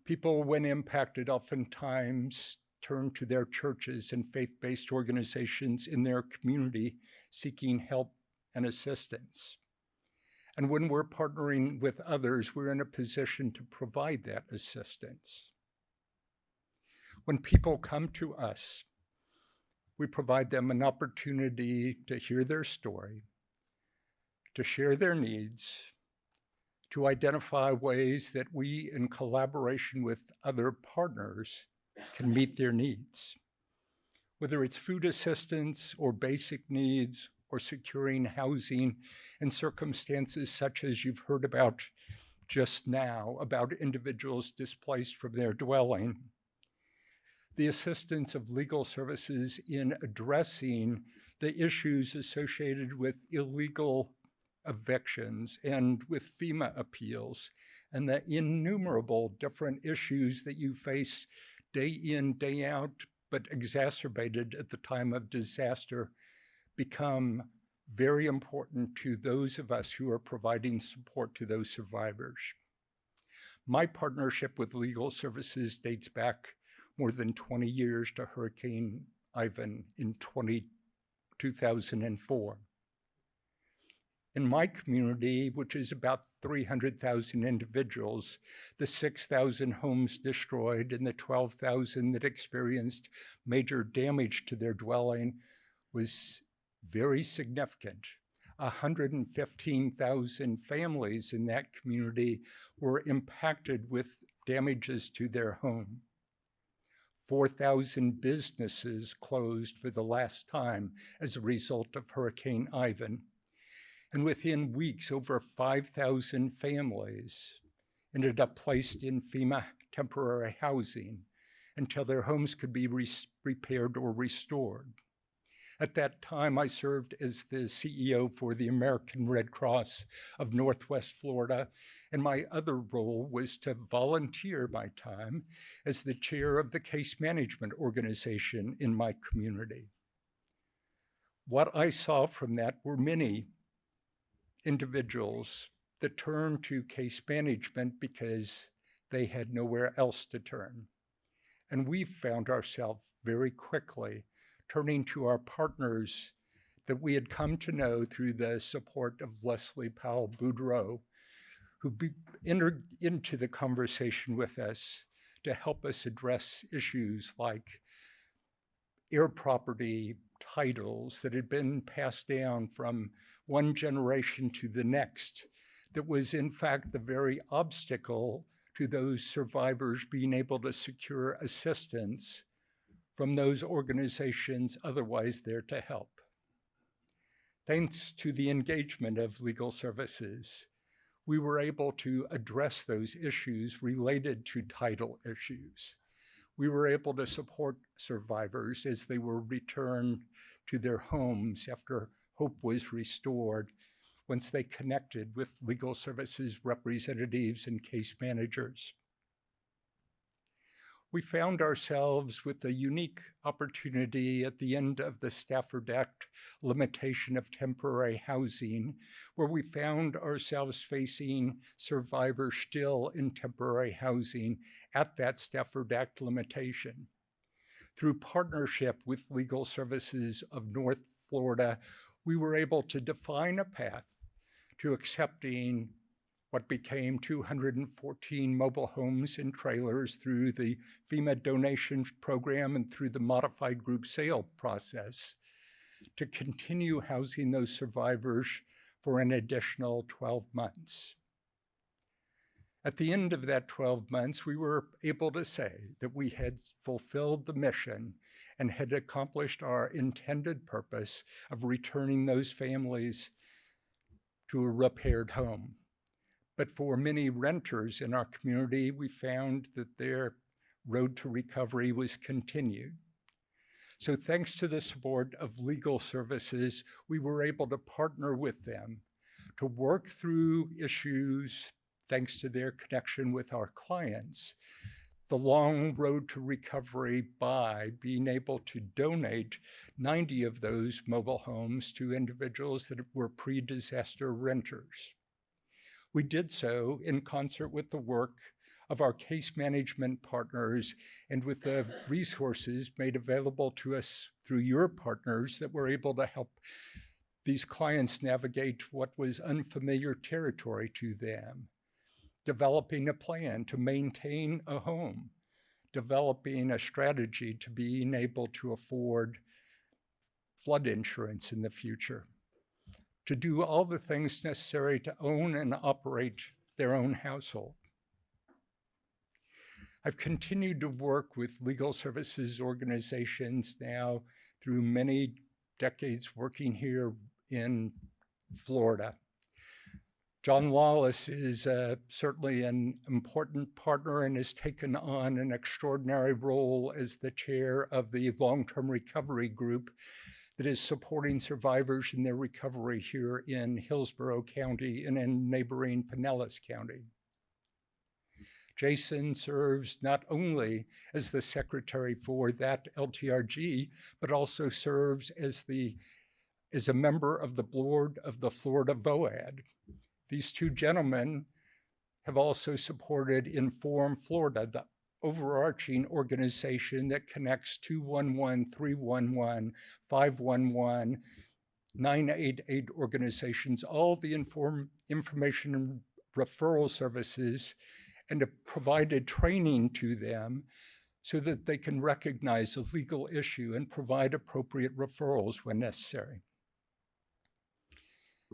F: people, when impacted, oftentimes turn to their churches and faith-based organizations in their community seeking help and assistance. And when we're partnering with others, we're in a position to provide that assistance. When people come to us, we provide them an opportunity to hear their story, to share their needs, to identify ways that we, in collaboration with other partners, can meet their needs. Whether it's food assistance or basic needs or securing housing in circumstances such as you've heard about just now, about individuals displaced from their dwelling. The assistance of legal services in addressing the issues associated with illegal evictions and with FEMA appeals, and the innumerable different issues that you face day in, day out, but exacerbated at the time of disaster, become very important to those of us who are providing support to those survivors. My partnership with legal services dates back more than 20 years to Hurricane Ivan in 2004. In my community, which is about 300,000 individuals, the 6,000 homes destroyed and the 12,000 that experienced major damage to their dwelling was very significant. 115,000 families in that community were impacted with damages to their home. 4,000 businesses closed for the last time as a result of Hurricane Ivan. And within weeks, over 5,000 families ended up placed in FEMA temporary housing until their homes could be repaired or restored. At that time, I served as the CEO for the American Red Cross of Northwest Florida, and my other role was to volunteer my time as the chair of the case management organization in my community. What I saw from that were many individuals that turned to case management because they had nowhere else to turn. And we found ourselves very quickly turning to our partners that we had come to know through the support of Leslie Powell Boudreau, who entered into the conversation with us to help us address issues like air property titles that had been passed down from one generation to the next, that was in fact the very obstacle to those survivors being able to secure assistance from those organizations otherwise there to help. Thanks to the engagement of legal services, we were able to address those issues related to title issues. We were able to support survivors as they were returned to their homes after hope was restored, once they connected with legal services representatives and case managers. We found ourselves with a unique opportunity at the end of the Stafford Act limitation of temporary housing, where we found ourselves facing survivors still in temporary housing at that Stafford Act limitation. Through partnership with Legal Services of North Florida, we were able to define a path to accepting what became 214 mobile homes and trailers through the FEMA donation program and through the modified group sale process, to continue housing those survivors for an additional 12 months. At the end of that 12 months, we were able to say that we had fulfilled the mission and had accomplished our intended purpose of returning those families to a repaired home. But for many renters in our community, we found that their road to recovery was continued. So thanks to the support of legal services, we were able to partner with them to work through issues, thanks to their connection with our clients, the long road to recovery by being able to donate 90 of those mobile homes to individuals that were pre-disaster renters. We did so in concert with the work of our case management partners and with the resources made available to us through your partners that were able to help these clients navigate what was unfamiliar territory to them, developing a plan to maintain a home, developing a strategy to being able to afford flood insurance in the future, to do all the things necessary to own and operate their own household. I've continued to work with legal services organizations now through many decades working here in Florida. John Lawless is certainly an important partner and has taken on an extraordinary role as the chair of the long-term recovery group that is supporting survivors in their recovery here in Hillsborough County and in neighboring Pinellas County. Jason serves not only as the secretary for that LTRG, but also serves as a member of the board of the Florida VOAD. These two gentlemen have also supported Inform Florida, the overarching organization that connects 211, 311, 511, 988 organizations, all the information and referral services, and have provided training to them so that they can recognize a legal issue and provide appropriate referrals when necessary.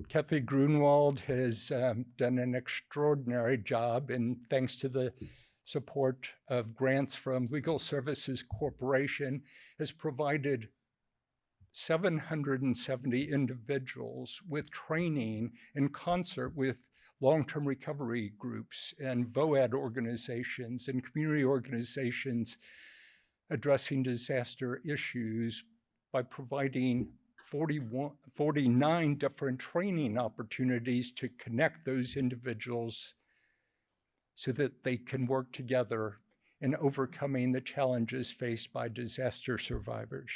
F: Kathy Grunwald has done an extraordinary job, and thanks to the support of grants from Legal Services Corporation, has provided 770 individuals with training in concert with long-term recovery groups and VOAD organizations and community organizations addressing disaster issues by providing 49 different training opportunities to connect those individuals so that they can work together in overcoming the challenges faced by disaster survivors.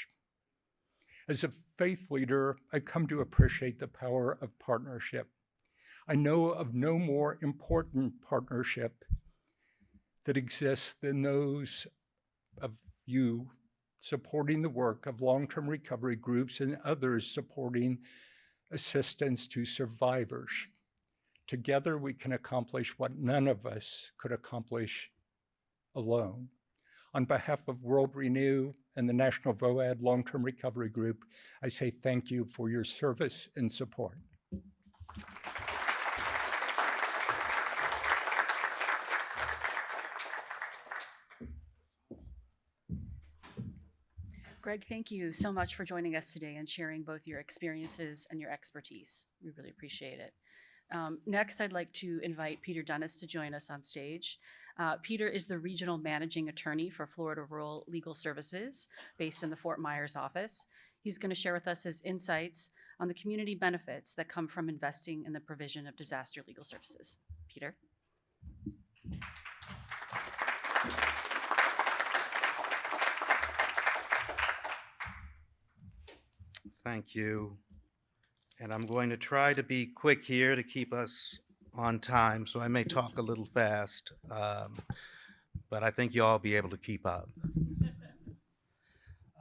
F: As a faith leader, I've come to appreciate the power of partnership. I know of no more important partnership that exists than those of you supporting the work of long-term recovery groups and others supporting assistance to survivors. Together, we can accomplish what none of us could accomplish alone. On behalf of World Renew and the National VOAD Long-Term Recovery Group, I say thank you for your service and support.
C: Greg, thank you so much for joining us today and sharing both your experiences and your expertise. We really appreciate it. Next, I'd like to invite Peter Dunnis to join us on stage. Peter is the Regional Managing Attorney for Florida Rural Legal Services, based in the Fort Myers office. He's going to share with us his insights on the community benefits that come from investing in the provision of disaster legal services. Peter.
G: Thank you. And I'm going to try to be quick here to keep us on time, so I may talk a little fast, but I think you'll all be able to keep up.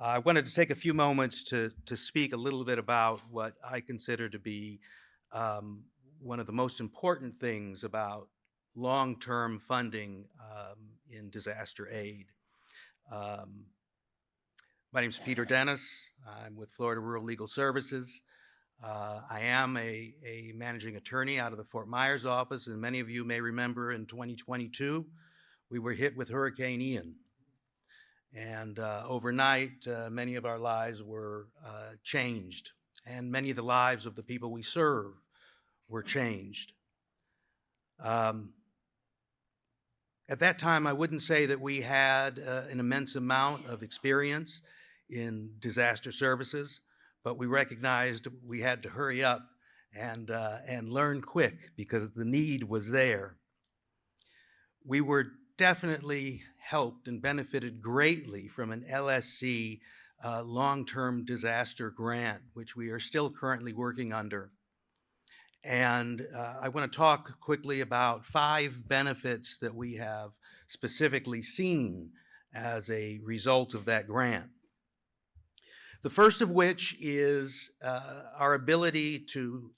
G: I wanted to take a few moments to speak a little bit about what I consider to be one of the most important things about long-term funding in disaster aid. My name is Peter Dennis. I'm with Florida Rural Legal Services. I am a managing attorney out of the Fort Myers office, and many of you may remember in 2022, we were hit with Hurricane Ian. And overnight, many of our lives were changed, and many of the lives of the people we serve were changed. At that time, I wouldn't say that we had an immense amount of experience in disaster services, but we recognized we had to hurry up and learn quick because the need was there. We were definitely helped and benefited greatly from an LSC long-term disaster grant, which we are still currently working under. And I want to talk quickly about 5 benefits that we have specifically seen as a result of that grant. The first of which is our ability to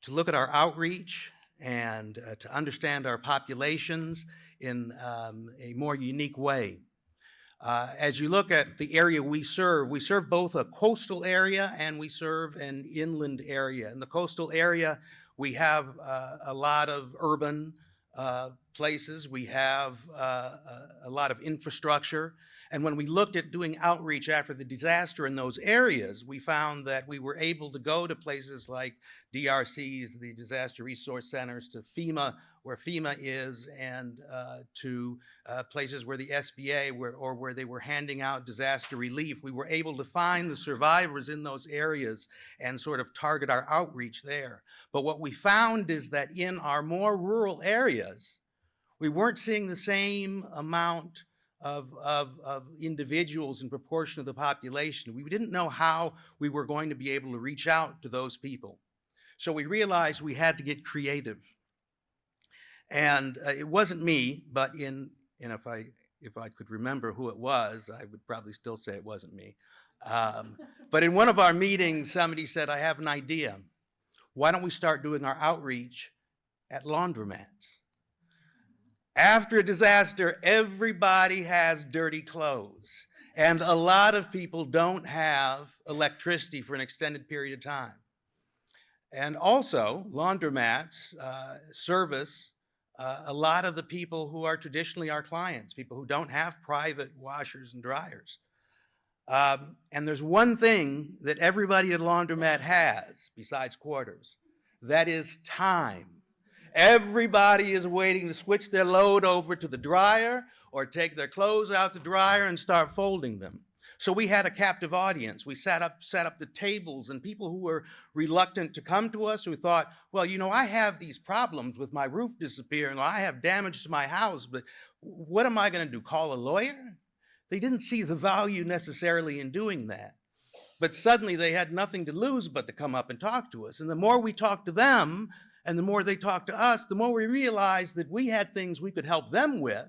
G: look at our outreach and to understand our populations in a more unique way. As you look at the area we serve both a coastal area and we serve an inland area. In the coastal area, we have a lot of urban places. We have a lot of infrastructure. And when we looked at doing outreach after the disaster in those areas, we found that we were able to go to places like DRCs, the Disaster Resource Centers, to FEMA, where FEMA is, and to places where the SBA where they were handing out disaster relief. We were able to find the survivors in those areas and sort of target our outreach there. But what we found is that in our more rural areas, we weren't seeing the same amount of individuals in proportion of the population. We didn't know how we were going to be able to reach out to those people. So we realized we had to get creative. And it wasn't me, but if I could remember who it was, I would probably still say it wasn't me. But in one of our meetings, somebody said, I have an idea. Why don't we start doing our outreach at laundromats? After a disaster, everybody has dirty clothes, and a lot of people don't have electricity for an extended period of time. And also, laundromats service a lot of the people who are traditionally our clients, people who don't have private washers and dryers. And there's one thing that everybody at a laundromat has besides quarters. That is time. Everybody is waiting to switch their load over to the dryer or take their clothes out the dryer and start folding them. So we had a captive audience. We set up the tables, and people who were reluctant to come to us, who thought, well, you know, I have these problems with my roof disappearing, or I have damage to my house, but what am I going to do, call a lawyer? They didn't see the value necessarily in doing that. But suddenly they had nothing to lose but to come up and talk to us. And the more we talked to them, and the more they talked to us, the more we realized that we had things we could help them with.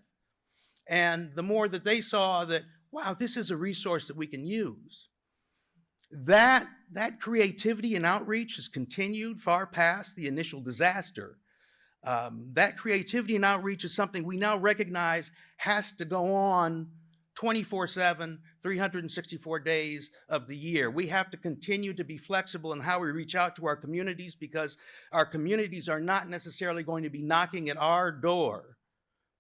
G: And the more that they saw that, wow, this is a resource that we can use. That creativity and outreach has continued far past the initial disaster. That creativity and outreach is something we now recognize has to go on 24/7, 364 days of the year. We have to continue to be flexible in how we reach out to our communities, because our communities are not necessarily going to be knocking at our door,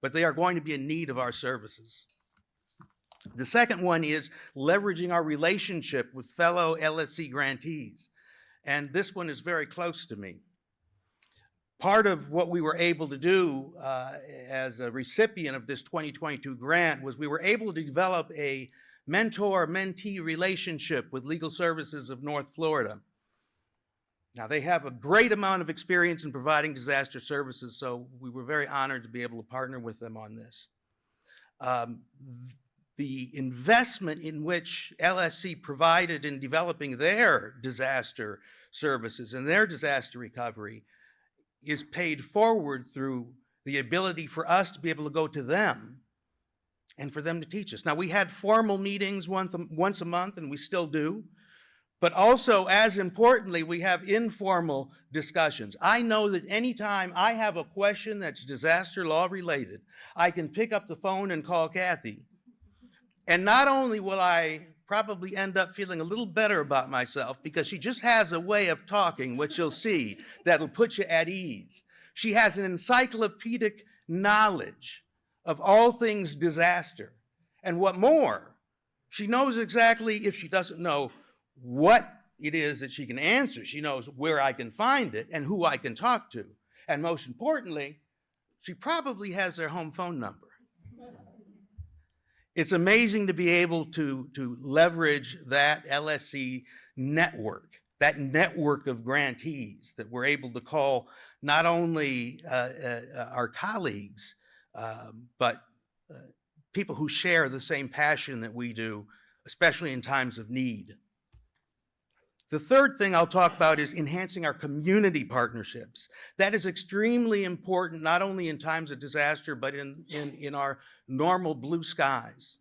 G: but they are going to be in need of our services. The second one is leveraging our relationship with fellow LSC grantees. And this one is very close to me. Part of what we were able to do as a recipient of this 2022 grant was we were able to develop a mentor-mentee relationship with Legal Services of North Florida. Now, they have a great amount of experience in providing disaster services, so we were very honored to be able to partner with them on this. The investment in which LSC provided in developing their disaster services and their disaster recovery is paid forward through the ability for us to be able to go to them and for them to teach us. Now, we had formal meetings once a month, and we still do, But also, as importantly, we have informal discussions. I know that anytime I have a question that's disaster law related, I can pick up the phone and call Kathy. And not only will I probably end up feeling a little better about myself because she just has a way of talking, which you'll see, that'll put you at ease. She has an encyclopedic knowledge of all things disaster. And what more, she knows exactly, if she doesn't know what it is that she can answer, she knows where I can find it and who I can talk to. And most importantly, she probably has their home phone number. It's amazing to be able to leverage that LSC network, that network of grantees that we're able to call not only our colleagues, but people who share the same passion that we do, especially in times of need. The third thing I'll talk about is enhancing our community partnerships. That is extremely important, not only in times of disaster, but in our normal blue skies.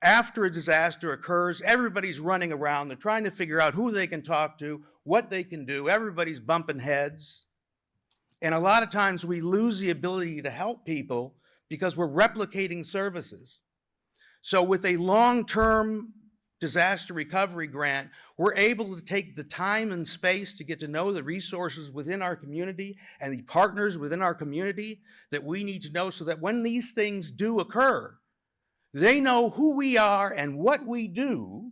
G: After a disaster occurs, everybody's running around. They're trying to figure out who they can talk to, what they can do. Everybody's bumping heads. And a lot of times we lose the ability to help people because we're replicating services. So with a long-term disaster recovery grant, we're able to take the time and space to get to know the resources within our community and the partners within our community that we need to know so that when these things do occur, they know who we are and what we do,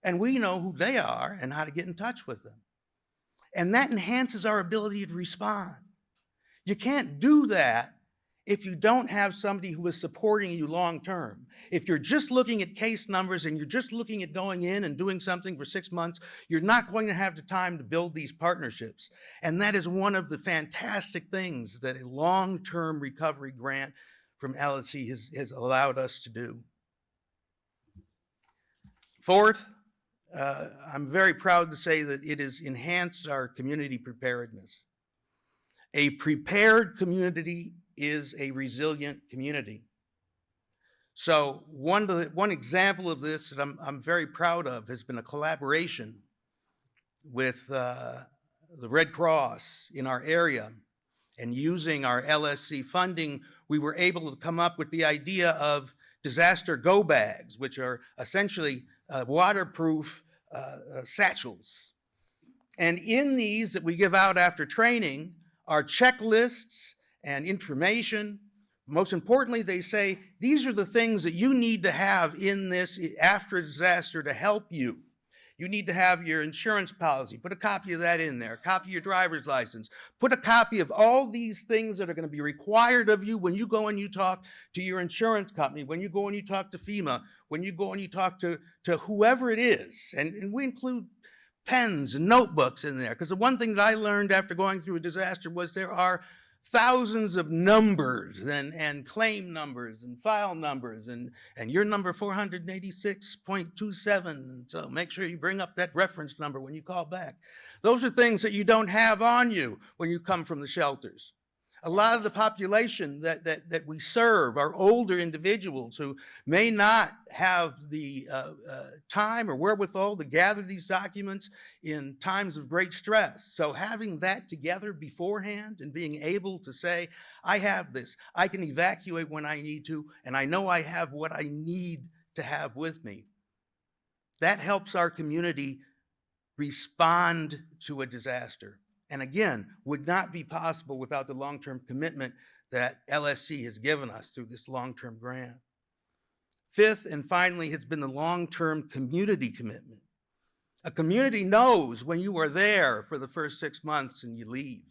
G: and we know who they are and how to get in touch with them. And that enhances our ability to respond. You can't do that if you don't have somebody who is supporting you long term. If you're just looking at case numbers and you're just looking at going in and doing something for 6 months, you're not going to have the time to build these partnerships. And that is one of the fantastic things that a long-term recovery grant from LSC has allowed us to do. Fourth, I'm very proud to say that it has enhanced our community preparedness. A prepared community is a resilient community. So one example of this that I'm very proud of has been a collaboration with the Red Cross in our area. And using our LSC funding, we were able to come up with the idea of disaster go bags, which are essentially waterproof satchels. And in these that we give out after training are checklists and information. Most importantly, they say, these are the things that you need to have in this after disaster to help you. You need to have your insurance policy, put a copy of that in there, a copy of your driver's license, put a copy of all these things that are going to be required of you when you go and you talk to your insurance company, when you go and you talk to FEMA, when you go and you talk to whoever it is. And we include pens and notebooks in there, because the one thing that I learned after going through a disaster was there are thousands of numbers and claim numbers and file numbers and your number 486.27. So make sure you bring up that reference number when you call back. Those are things that you don't have on you when you come from the shelters. A lot of the population that we serve are older individuals who may not have the time or wherewithal to gather these documents in times of great stress. So having that together beforehand and being able to say, I have this, I can evacuate when I need to, and I know I have what I need to have with me. That helps our community respond to a disaster. And again, would not be possible without the long-term commitment that LSC has given us through this long-term grant. Fifth, and finally, has been the long-term community commitment. A community knows when you are there for the first 6 months and you leave.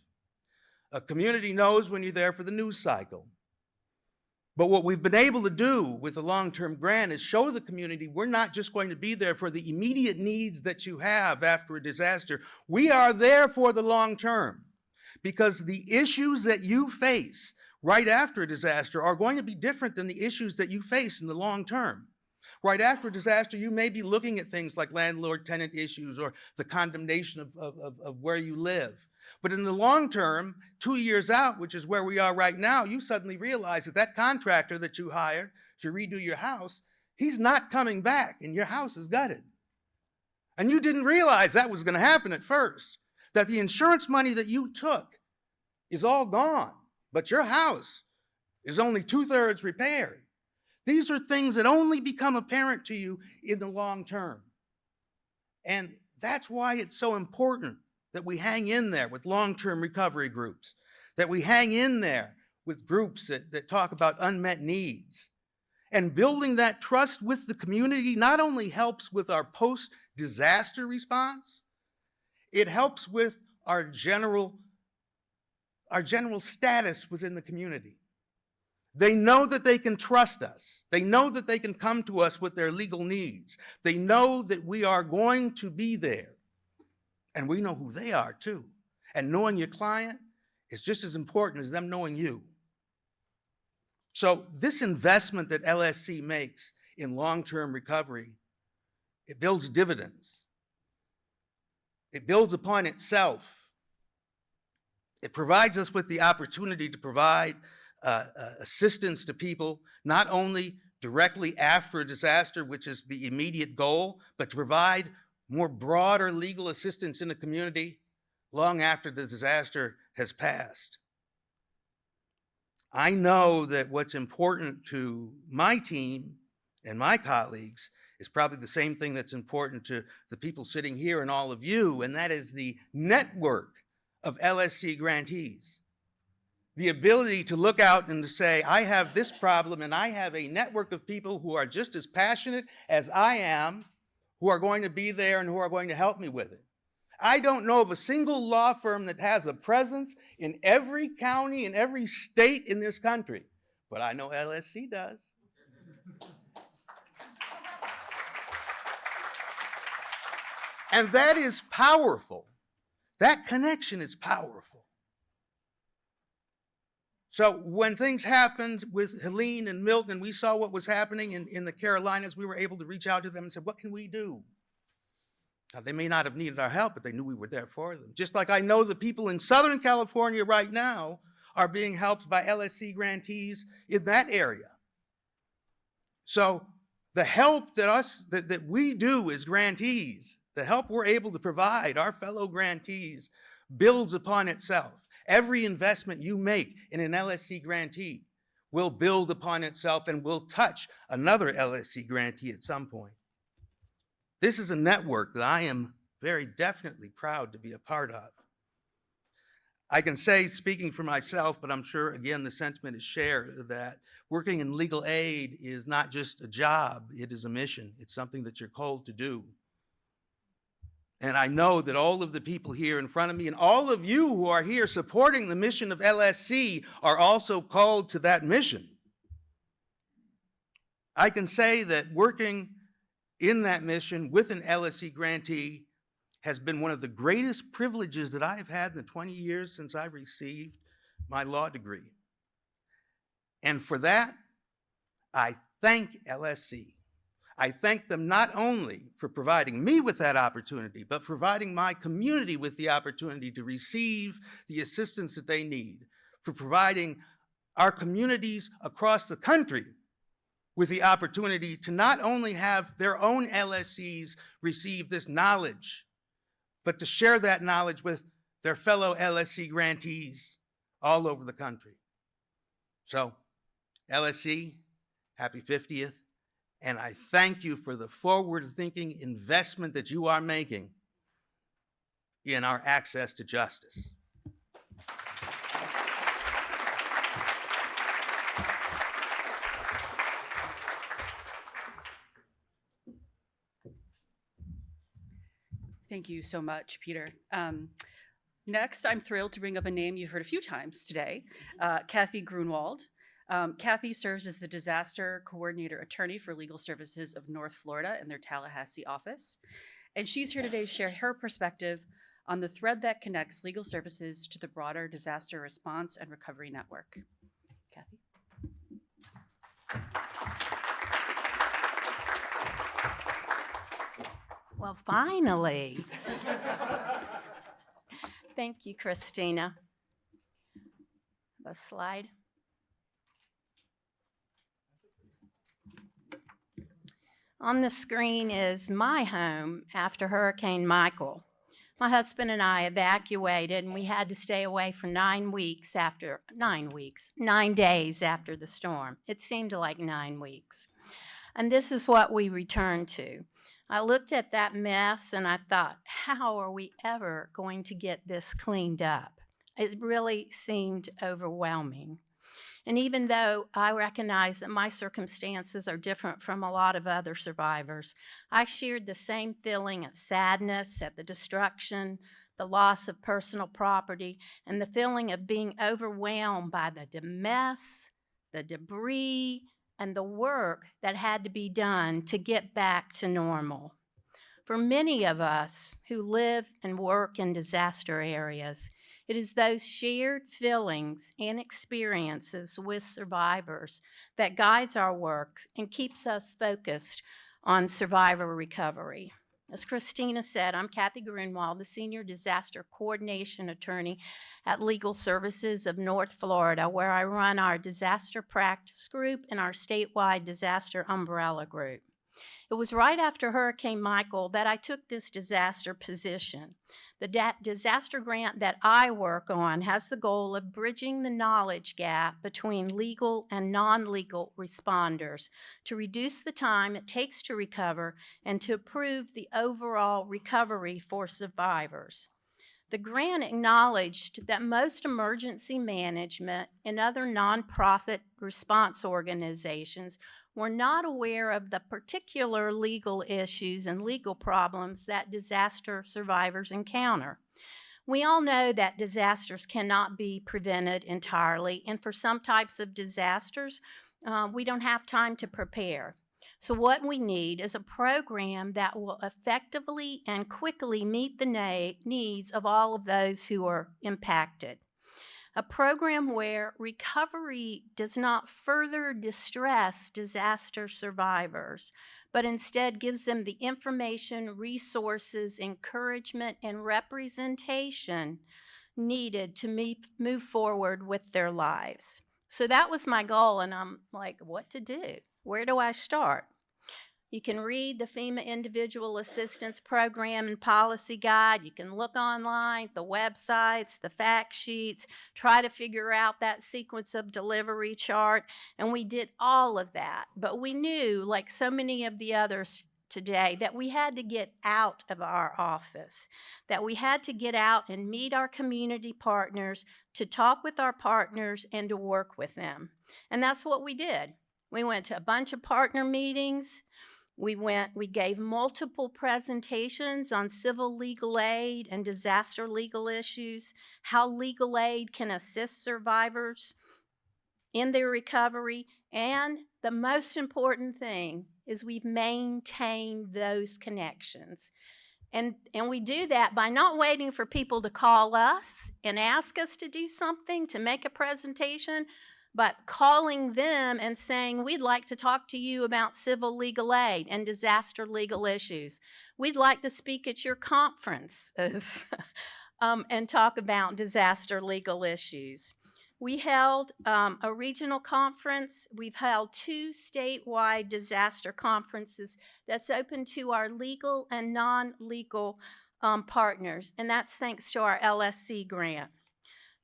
G: A community knows when you're there for the news cycle. But what we've been able to do with the long-term grant is show the community we're not just going to be there for the immediate needs that you have after a disaster. We are there for the long term, because the issues that you face right after a disaster are going to be different than the issues that you face in the long term. Right after a disaster, you may be looking at things like landlord-tenant issues or the condemnation of where you live. But in the long term, 2 years out, which is where we are right now, you suddenly realize that that contractor that you hired to redo your house, he's not coming back and your house is gutted. And you didn't realize that was going to happen at first, that the insurance money that you took is all gone, but your house is only 2/3 repaired. These are things that only become apparent to you in the long term. And that's why it's so important that we hang in there with long-term recovery groups, that we hang in there with groups that talk about unmet needs. And building that trust with the community not only helps with our post-disaster response, it helps with our general status within the community. They know that they can trust us. They know that they can come to us with their legal needs. They know that we are going to be there. And we know who they are too. And knowing your client is just as important as them knowing you. So this investment that LSC makes in long-term recovery, it builds dividends. It builds upon itself. It provides us with the opportunity to provide assistance to people, not only directly after a disaster, which is the immediate goal, but to provide more broader legal assistance in the community long after the disaster has passed. I know that what's important to my team and my colleagues is probably the same thing that's important to the people sitting here and all of you, and that is the network of LSC grantees. The ability to look out and to say, I have this problem and I have a network of people who are just as passionate as I am, who are going to be there and who are going to help me with it. I don't know of a single law firm that has a presence in every county, in every state in this country, but I know LSC does. And that is powerful. That connection is powerful. So when things happened with Helene and Milton, we saw what was happening in the Carolinas, we were able to reach out to them and say, what can we do? Now, they may not have needed our help, but they knew we were there for them. Just like I know the people in Southern California right now are being helped by LSC grantees in that area. So the help that we do as grantees, the help we're able to provide our fellow grantees builds upon itself. Every investment you make in an LSC grantee will build upon itself and will touch another LSC grantee at some point. This is a network that I am very definitely proud to be a part of. I can say, speaking for myself, but I'm sure, again, the sentiment is shared, that working in legal aid is not just a job, it is a mission. It's something that you're called to do. And I know that all of the people here in front of me and all of you who are here supporting the mission of LSC are also called to that mission. I can say that working in that mission with an LSC grantee has been one of the greatest privileges that I've had in the 20 years since I received my law degree. And for that, I thank LSC. I thank them not only for providing me with that opportunity, but providing my community with the opportunity to receive the assistance that they need, for providing our communities across the country with the opportunity to not only have their own LSCs receive this knowledge, but to share that knowledge with their fellow LSC grantees all over the country. So, LSC, happy 50th. And I thank you for the forward-thinking investment that you are making in our access to justice.
C: Thank you so much, Peter. Next, I'm thrilled to bring up a name you've heard a few times today, Kathy Grunwald. Kathy serves as the Disaster Coordinator Attorney for Legal Services of North Florida in their Tallahassee office. And she's here today to share her perspective on the thread that connects legal services to the broader disaster response and recovery network. Kathy.
H: Well, finally. Thank you, Christina. A slide. On the screen is my home after Hurricane Michael. My husband and I evacuated, and we had to stay away for 9 days after the storm. It seemed like 9 weeks. And this is what we returned to. I looked at that mess and I thought, how are we ever going to get this cleaned up? It really seemed overwhelming. And even though I recognize that my circumstances are different from a lot of other survivors, I shared the same feeling of sadness at the destruction, the loss of personal property, and the feeling of being overwhelmed by the mess, the debris, and the work that had to be done to get back to normal. For many of us who live and work in disaster areas, it is those shared feelings and experiences with survivors that guides our work and keeps us focused on survivor recovery. As Christina said, I'm Kathy Grunwald, the Senior Disaster Coordination Attorney at Legal Services of North Florida, where I run our disaster practice group and our statewide disaster umbrella group. It was right after Hurricane Michael that I took this disaster position. The disaster grant that I work on has the goal of bridging the knowledge gap between legal and non-legal responders to reduce the time it takes to recover and to improve the overall recovery for survivors. The grant acknowledged that most emergency management and other nonprofit response organizations were not aware of the particular legal issues and legal problems that disaster survivors encounter. We all know that disasters cannot be prevented entirely, and for some types of disasters, we don't have time to prepare. So what we need is a program that will effectively and quickly meet the needs of all of those who are impacted. A program where recovery does not further distress disaster survivors, but instead gives them the information, resources, encouragement, and representation needed to move forward with their lives. So that was my goal, and I'm like, what to do? Where do I start? You can read the FEMA Individual Assistance Program and Policy Guide. You can look online, the websites, the fact sheets, try to figure out that sequence of delivery chart. And we did all of that. But we knew, like so many of the others today, that we had to get out of our office, that we had to get out and meet our community partners, to talk with our partners and to work with them. And that's what we did. We went to a bunch of partner meetings. We gave multiple presentations on civil legal aid and disaster legal issues, how legal aid can assist survivors in their recovery, and the most important thing is we've maintained those connections. And we do that by not waiting for people to call us and ask us to do something, to make a presentation, but calling them and saying, we'd like to talk to you about civil legal aid and disaster legal issues. We'd like to speak at your conferences and talk about disaster legal issues. We held a regional conference. We've held 2 statewide disaster conferences that's open to our legal and non-legal partners, and that's thanks to our LSC grant.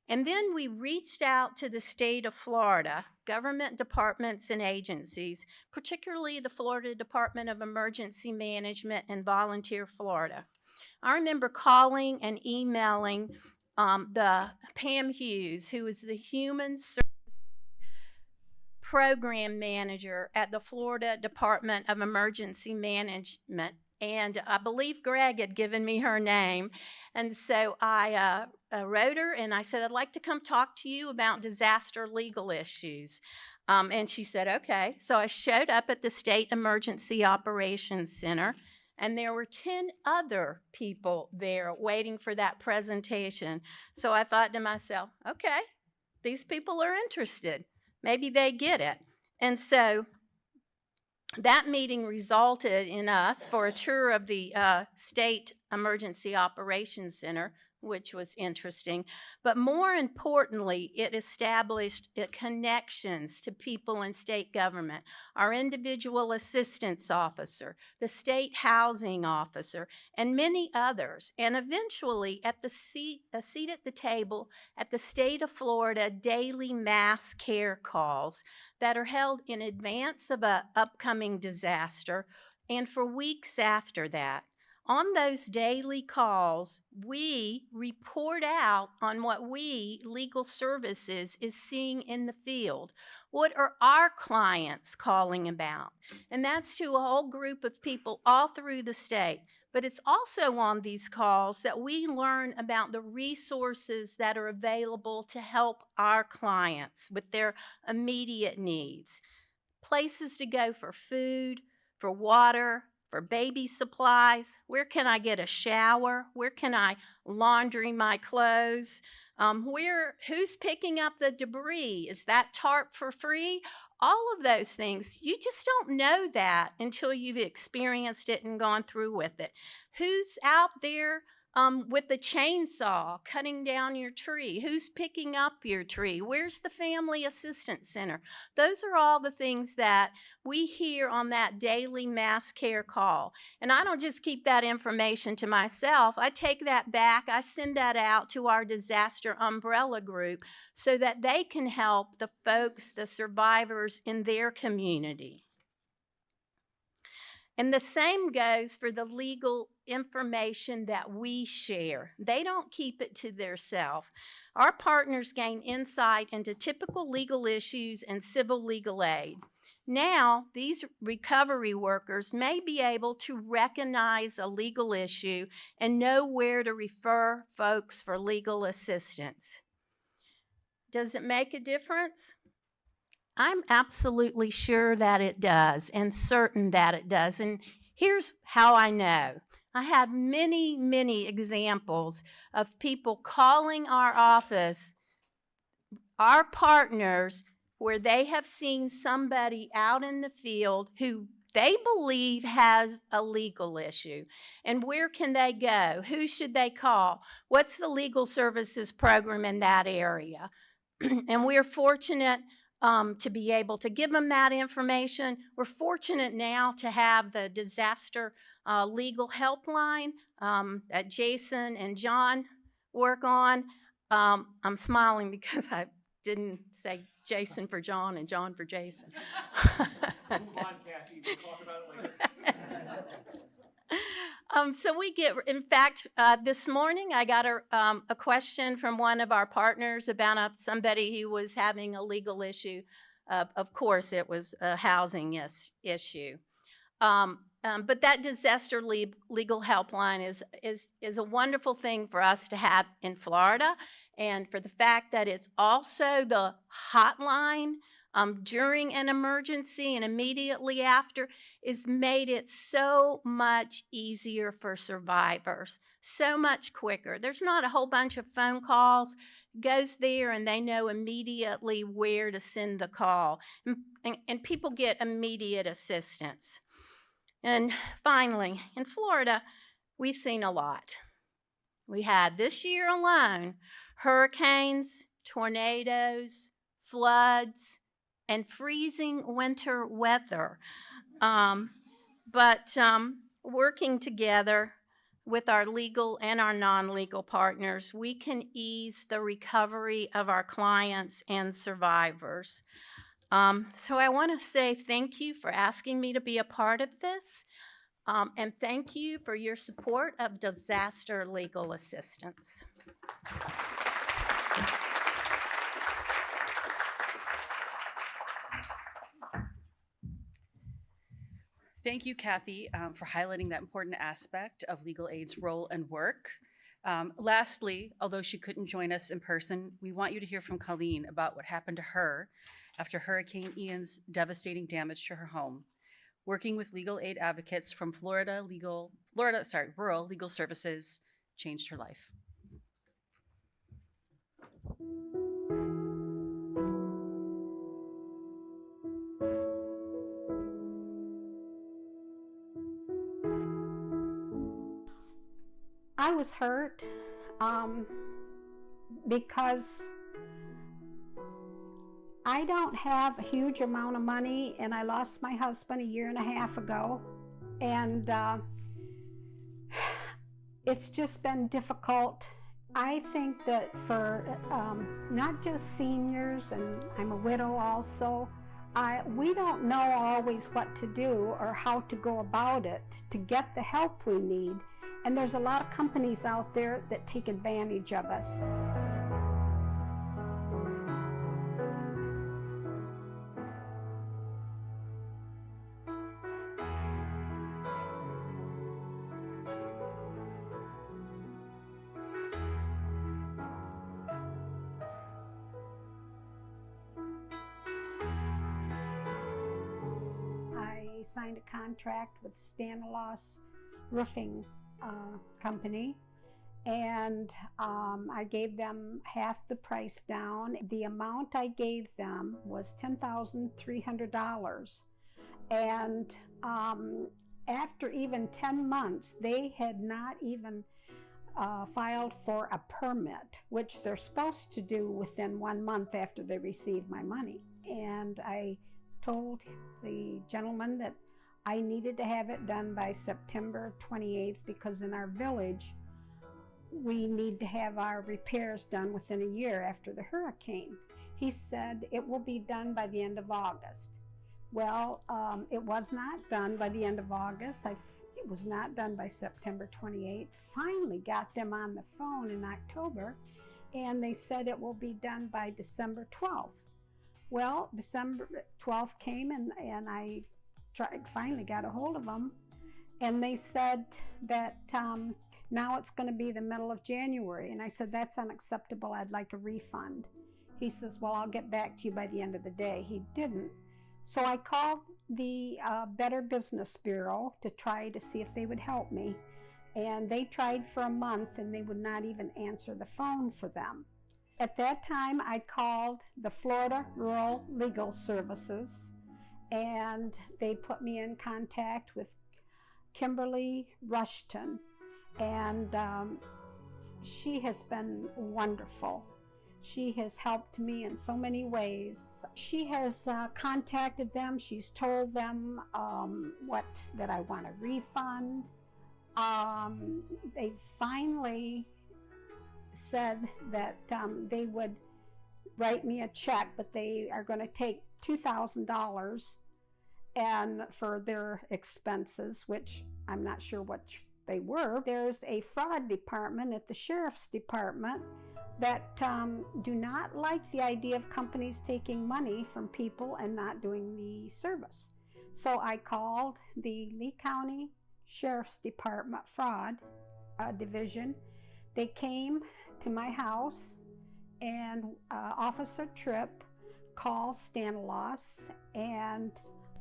H: And then we reached out to the state of Florida, government departments and agencies, particularly the Florida Department of Emergency Management and Volunteer Florida. I remember calling and emailing the Pam Hughes, who is the Human Services Program Manager at the Florida Department of Emergency Management. And I believe Greg had given me her name. And so I wrote her and I said, I'd like to come talk to you about disaster legal issues. And she said, okay. So I showed up at the State Emergency Operations Center, and there were 10 other people there waiting for that presentation. So I thought to myself, okay, these people are interested. Maybe they get it. And so that meeting resulted in us for a tour of the State Emergency Operations Center, which was interesting. But more importantly, it established connections to people in state government, our individual assistance officer, the state housing officer, and many others. And eventually, at a seat at the table at the state of Florida daily mass care calls that are held in advance of an upcoming disaster and for weeks after that. On those daily calls, we report out on what we, legal services, is seeing in the field. What are our clients calling about? And that's to a whole group of people all through the state. But it's also on these calls that we learn about the resources that are available to help our clients with their immediate needs. Places to go for food, for water, for baby supplies. Where can I get a shower? Where can I laundry my clothes? Who's picking up the debris? Is that tarp for free? All of those things, you just don't know that until you've experienced it and gone through with it. Who's out there with the chainsaw cutting down your tree? Who's picking up your tree? Where's the Family Assistance Center? Those are all the things that we hear on that daily mass care call. And I don't just keep that information to myself. I take that back. I send that out to our disaster umbrella group so that they can help the folks, the survivors in their community. And the same goes for the legal information that we share. They don't keep it to themselves. Our partners gain insight into typical legal issues and civil legal aid. Now, these recovery workers may be able to recognize a legal issue and know where to refer folks for legal assistance. Does it make a difference? I'm absolutely sure that it does and certain that it does. And here's how I know. I have many, many examples of people calling our office, our partners, where they have seen somebody out in the field who they believe has a legal issue. And where can they go? Who should they call? What's the legal services program in that area? And we're fortunate to be able to give them that information. We're fortunate now to have the disaster legal helpline that Jason and John work on. I'm smiling because I didn't say Jason for John and John for Jason.
E: Move on, Kathy. We'll talk about it later.
H: So we get, in fact, this morning I got a question from one of our partners about somebody who was having a legal issue. Of course, it was a housing issue. But that disaster legal helpline is a wonderful thing for us to have in Florida, and for the fact that it's also the hotline during an emergency and immediately after is made it so much easier for survivors, so much quicker. There's not a whole bunch of phone calls. It goes there and they know immediately where to send the call, and people get immediate assistance. And finally, in Florida, we've seen a lot. We had this year alone hurricanes, tornadoes, floods, and freezing winter weather. But working together with our legal and our non-legal partners, we can ease the recovery of our clients and survivors. So I want to say thank you for asking me to be a part of this, and thank you for your support of disaster legal assistance.
C: Thank you, Kathy, for highlighting that important aspect of legal aid's role and work. Lastly, although she couldn't join us in person, we want you to hear from Colleen about what happened to her after Hurricane Ian's devastating damage to her home. Working with legal aid advocates from Rural Legal Services changed her life.
I: I was hurt. because I don't have a huge amount of money, and I lost my husband a year and a half ago, and it's just been difficult. I think that for not just seniors, and I'm a widow also, we don't know always what to do or how to go about it to get the help we need. And there's a lot of companies out there that take advantage of us. I signed a contract with Stanislaus Roofing Company, and I gave them half the price down. The amount I gave them was $10,300, and after even 10 months, they had not even filed for a permit, which they're supposed to do within 1 month after they receive my money. And I told the gentleman that I needed to have it done by September 28th because in our village, we need to have our repairs done within a year after the hurricane. He said it will be done by the end of August. Well, it was not done by the end of August. It was not done by September 28th. Finally got them on the phone in October, and they said it will be done by December 12th. Well, December 12th came, and I finally got a hold of them, and they said that now it's going to be the middle of January. And I said, that's unacceptable. I'd like a refund. He says, well, I'll get back to you by the end of the day. He didn't. So I called the Better Business Bureau to try to see if they would help me. And they tried for a month, and they would not even answer the phone for them. At that time, I called the Florida Rural Legal Services, and they put me in contact with Kimberly Rushton, and she has been wonderful. She has helped me in so many ways. She has contacted them. She's told them that I want a refund. They finally said that they would write me a check, but they are going to take $2,000 and for their expenses, which I'm not sure what they were. There's a fraud department at the sheriff's department that do not like the idea of companies taking money from people and not doing the service. So I called the Lee County Sheriff's Department Fraud Division. They came to my house, and Officer Tripp called Stanislaus, and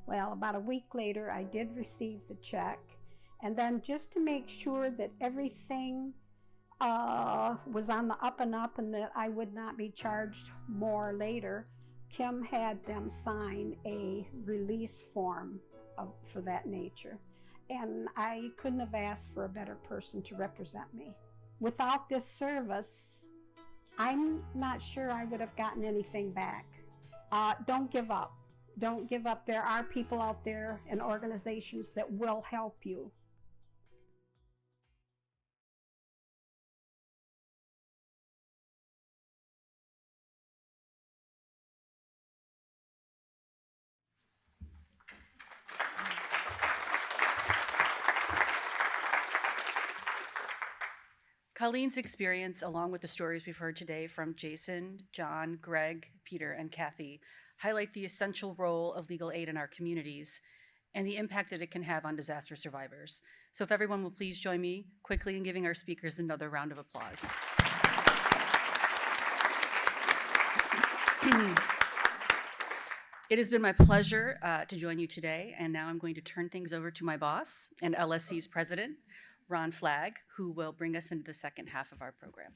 I: well, about a week later, I did receive the check. And then just to make sure that everything was on the up and up and that I would not be charged more later, Kim had them sign a release form for that nature. And I couldn't have asked for a better person to represent me. Without this service, I'm not sure I would have gotten anything back. Don't give up. Don't give up. There are people out there and organizations that will help you.
C: Colleen's experience, along with the stories we've heard today from Jason, John, Greg, Peter, and Kathy, highlight the essential role of legal aid in our communities and the impact that it can have on disaster survivors. So if everyone will please join me quickly in giving our speakers another round of applause. It has been my pleasure to join you today, and now I'm going to turn things over to my boss and LSC's president, Ron Flagg, who will bring us into the second half of our program.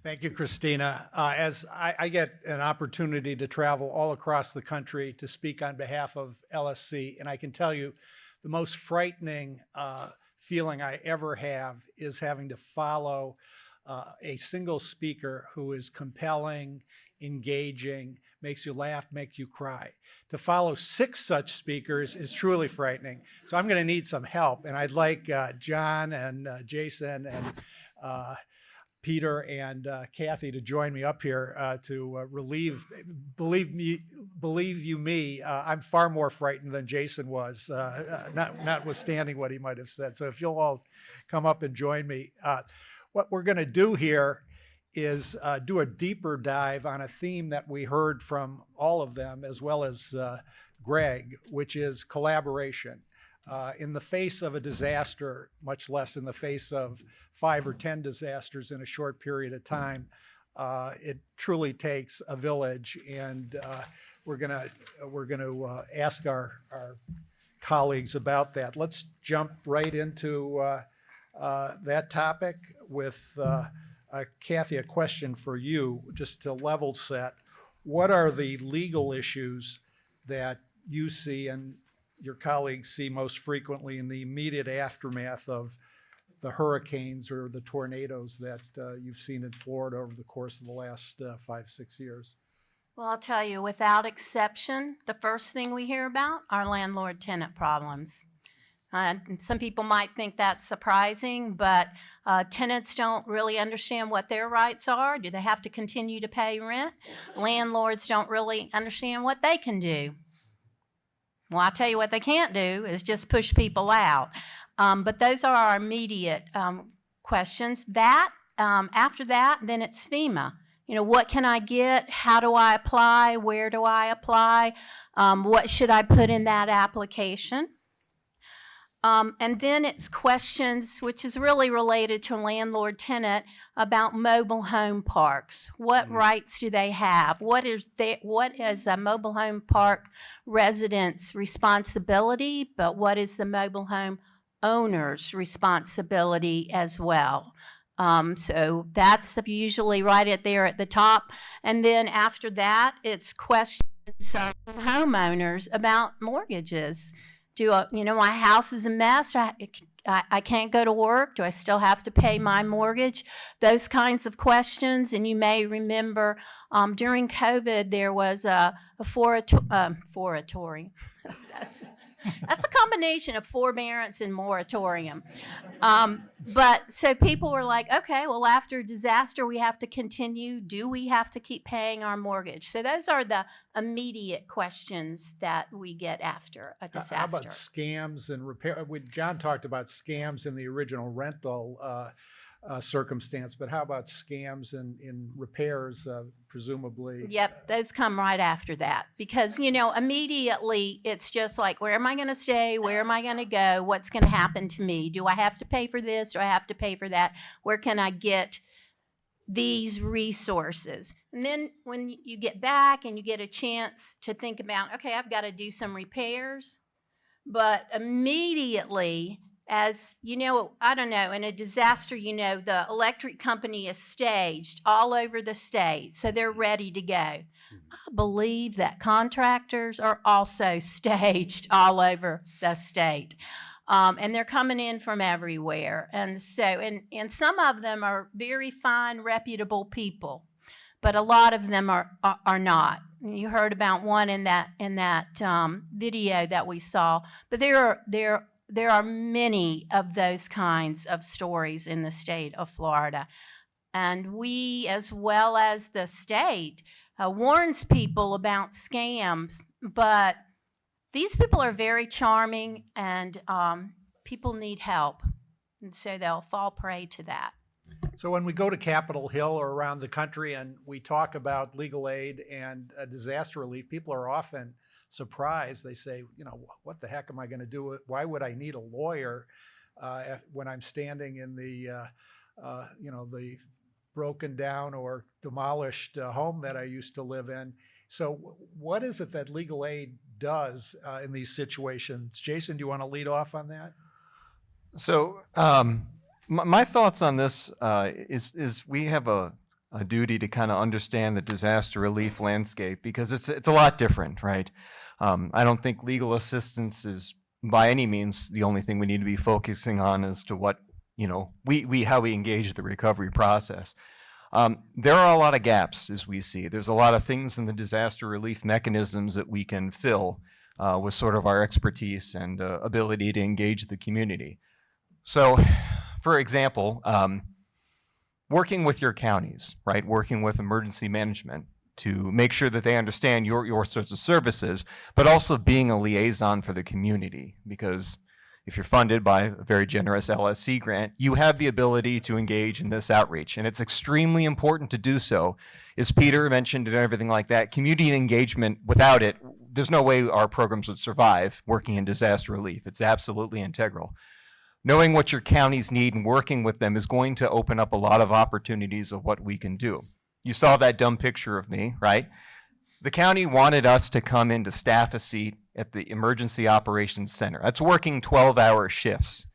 J: Thank you, Christina. As I get an opportunity to travel all across the country to speak on behalf of LSC, and I can tell you the most frightening feeling I ever have is having to follow a single speaker who is compelling, engaging, makes you laugh, makes you cry. To follow 6 such speakers is truly frightening. So I'm going to need some help, and I'd like John and Jason and Peter and Kathy to join me up here to relieve. Believe you me, I'm far more frightened than Jason was, notwithstanding what he might have said. So if you'll all come up and join me. What we're going to do here is do a deeper dive on a theme that we heard from all of them, as well as Greg, which is collaboration. In the face of a disaster, much less in the face of 5 or 10 disasters in a short period of time, it truly takes a village, and we're gonna ask our colleagues about that. Let's jump right into that topic with Kathy, a question for you, just to level set. What are the legal issues that you see and your colleagues see most frequently in the immediate aftermath of the hurricanes or the tornadoes that you've seen in Florida over the course of the last 5-6 years?
H: Well, I'll tell you, without exception, the first thing we hear about are landlord-tenant problems. Some people might think that's surprising, but tenants don't really understand what their rights are. Do they have to continue to pay rent? Landlords don't really understand what they can do. Well, I'll tell you what they can't do is just push people out. But those are our immediate questions. After that, then it's FEMA. You know, what can I get? How do I apply? Where do I apply? What should I put in that application? And then it's questions, which is really related to landlord-tenant, about mobile home parks. What rights do they have? What is a mobile home park resident's responsibility, but what is the mobile home owner's responsibility as well? So that's usually right there at the top. And then after that, it's questions from homeowners about mortgages. My house is a mess. I can't go to work. Do I still have to pay my mortgage? Those kinds of questions. And you may remember during COVID, there was a moratorium. That's a combination of forbearance and moratorium. But so people were like, okay, well, after disaster, we have to continue. Do we have to keep paying our mortgage? So those are the immediate questions that we get after a disaster.
J: How about scams and repair? John talked about scams in the original rental circumstance, but how about scams in repairs, presumably?
H: Yep, those come right after that because, immediately it's just like, where am I going to stay? Where am I going to go? What's going to happen to me? Do I have to pay for this? Do I have to pay for that? Where can I get these resources? And then when you get back and you get a chance to think about, okay, I've got to do some repairs, but immediately, as you know, I don't know, in a disaster, the electric company is staged all over the state, so they're ready to go. I believe that contractors are also staged all over the state. And they're coming in from everywhere. And so, and some of them are very fine, reputable people, but a lot of them are not. You heard about one in that video that we saw, but there are many of those kinds of stories in the state of Florida. And we, as well as the state, warns people about scams, but these people are very charming and people need help. And so they'll fall prey to that.
J: So when we go to Capitol Hill or around the country and we talk about legal aid and disaster relief, people are often surprised. They say, what the heck am I going to do? Why would I need a lawyer when I'm standing in the broken down or demolished home that I used to live in? So what is it that legal aid does in these situations? Jason, do you want to lead off on that?
D: So my thoughts on this is we have a a duty to kind of understand the disaster relief landscape because it's a lot different, right? I don't think legal assistance is by any means the only thing we need to be focusing on as to what, how we engage the recovery process. There are a lot of gaps as we see. There's a lot of things in the disaster relief mechanisms that we can fill with sort of our expertise and ability to engage the community. So, for example, working with your counties, right? Working with emergency management to make sure that they understand your sorts of services, but also being a liaison for the community. Because if you're funded by a very generous LSC grant, you have the ability to engage in this outreach. And it's extremely important to do so. As Peter mentioned and everything like that, community engagement, without it, there's no way our programs would survive working in disaster relief. It's absolutely integral. Knowing what your counties need and working with them is going to open up a lot of opportunities of what we can do. You saw that dumb picture of me, right? The county wanted us to come in to staff a seat at the Emergency Operations Center. That's working 12-hour shifts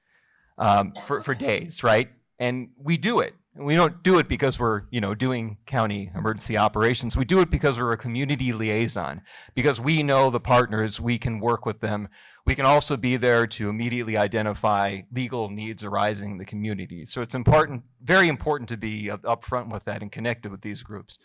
D: for days, right? And we do it. And we don't do it because we're, doing county emergency operations. We do it because we're a community liaison, because we know the partners, we can work with them. We can also be there to immediately identify legal needs arising in the community. So it's important, very important to be upfront with that and connected with these groups.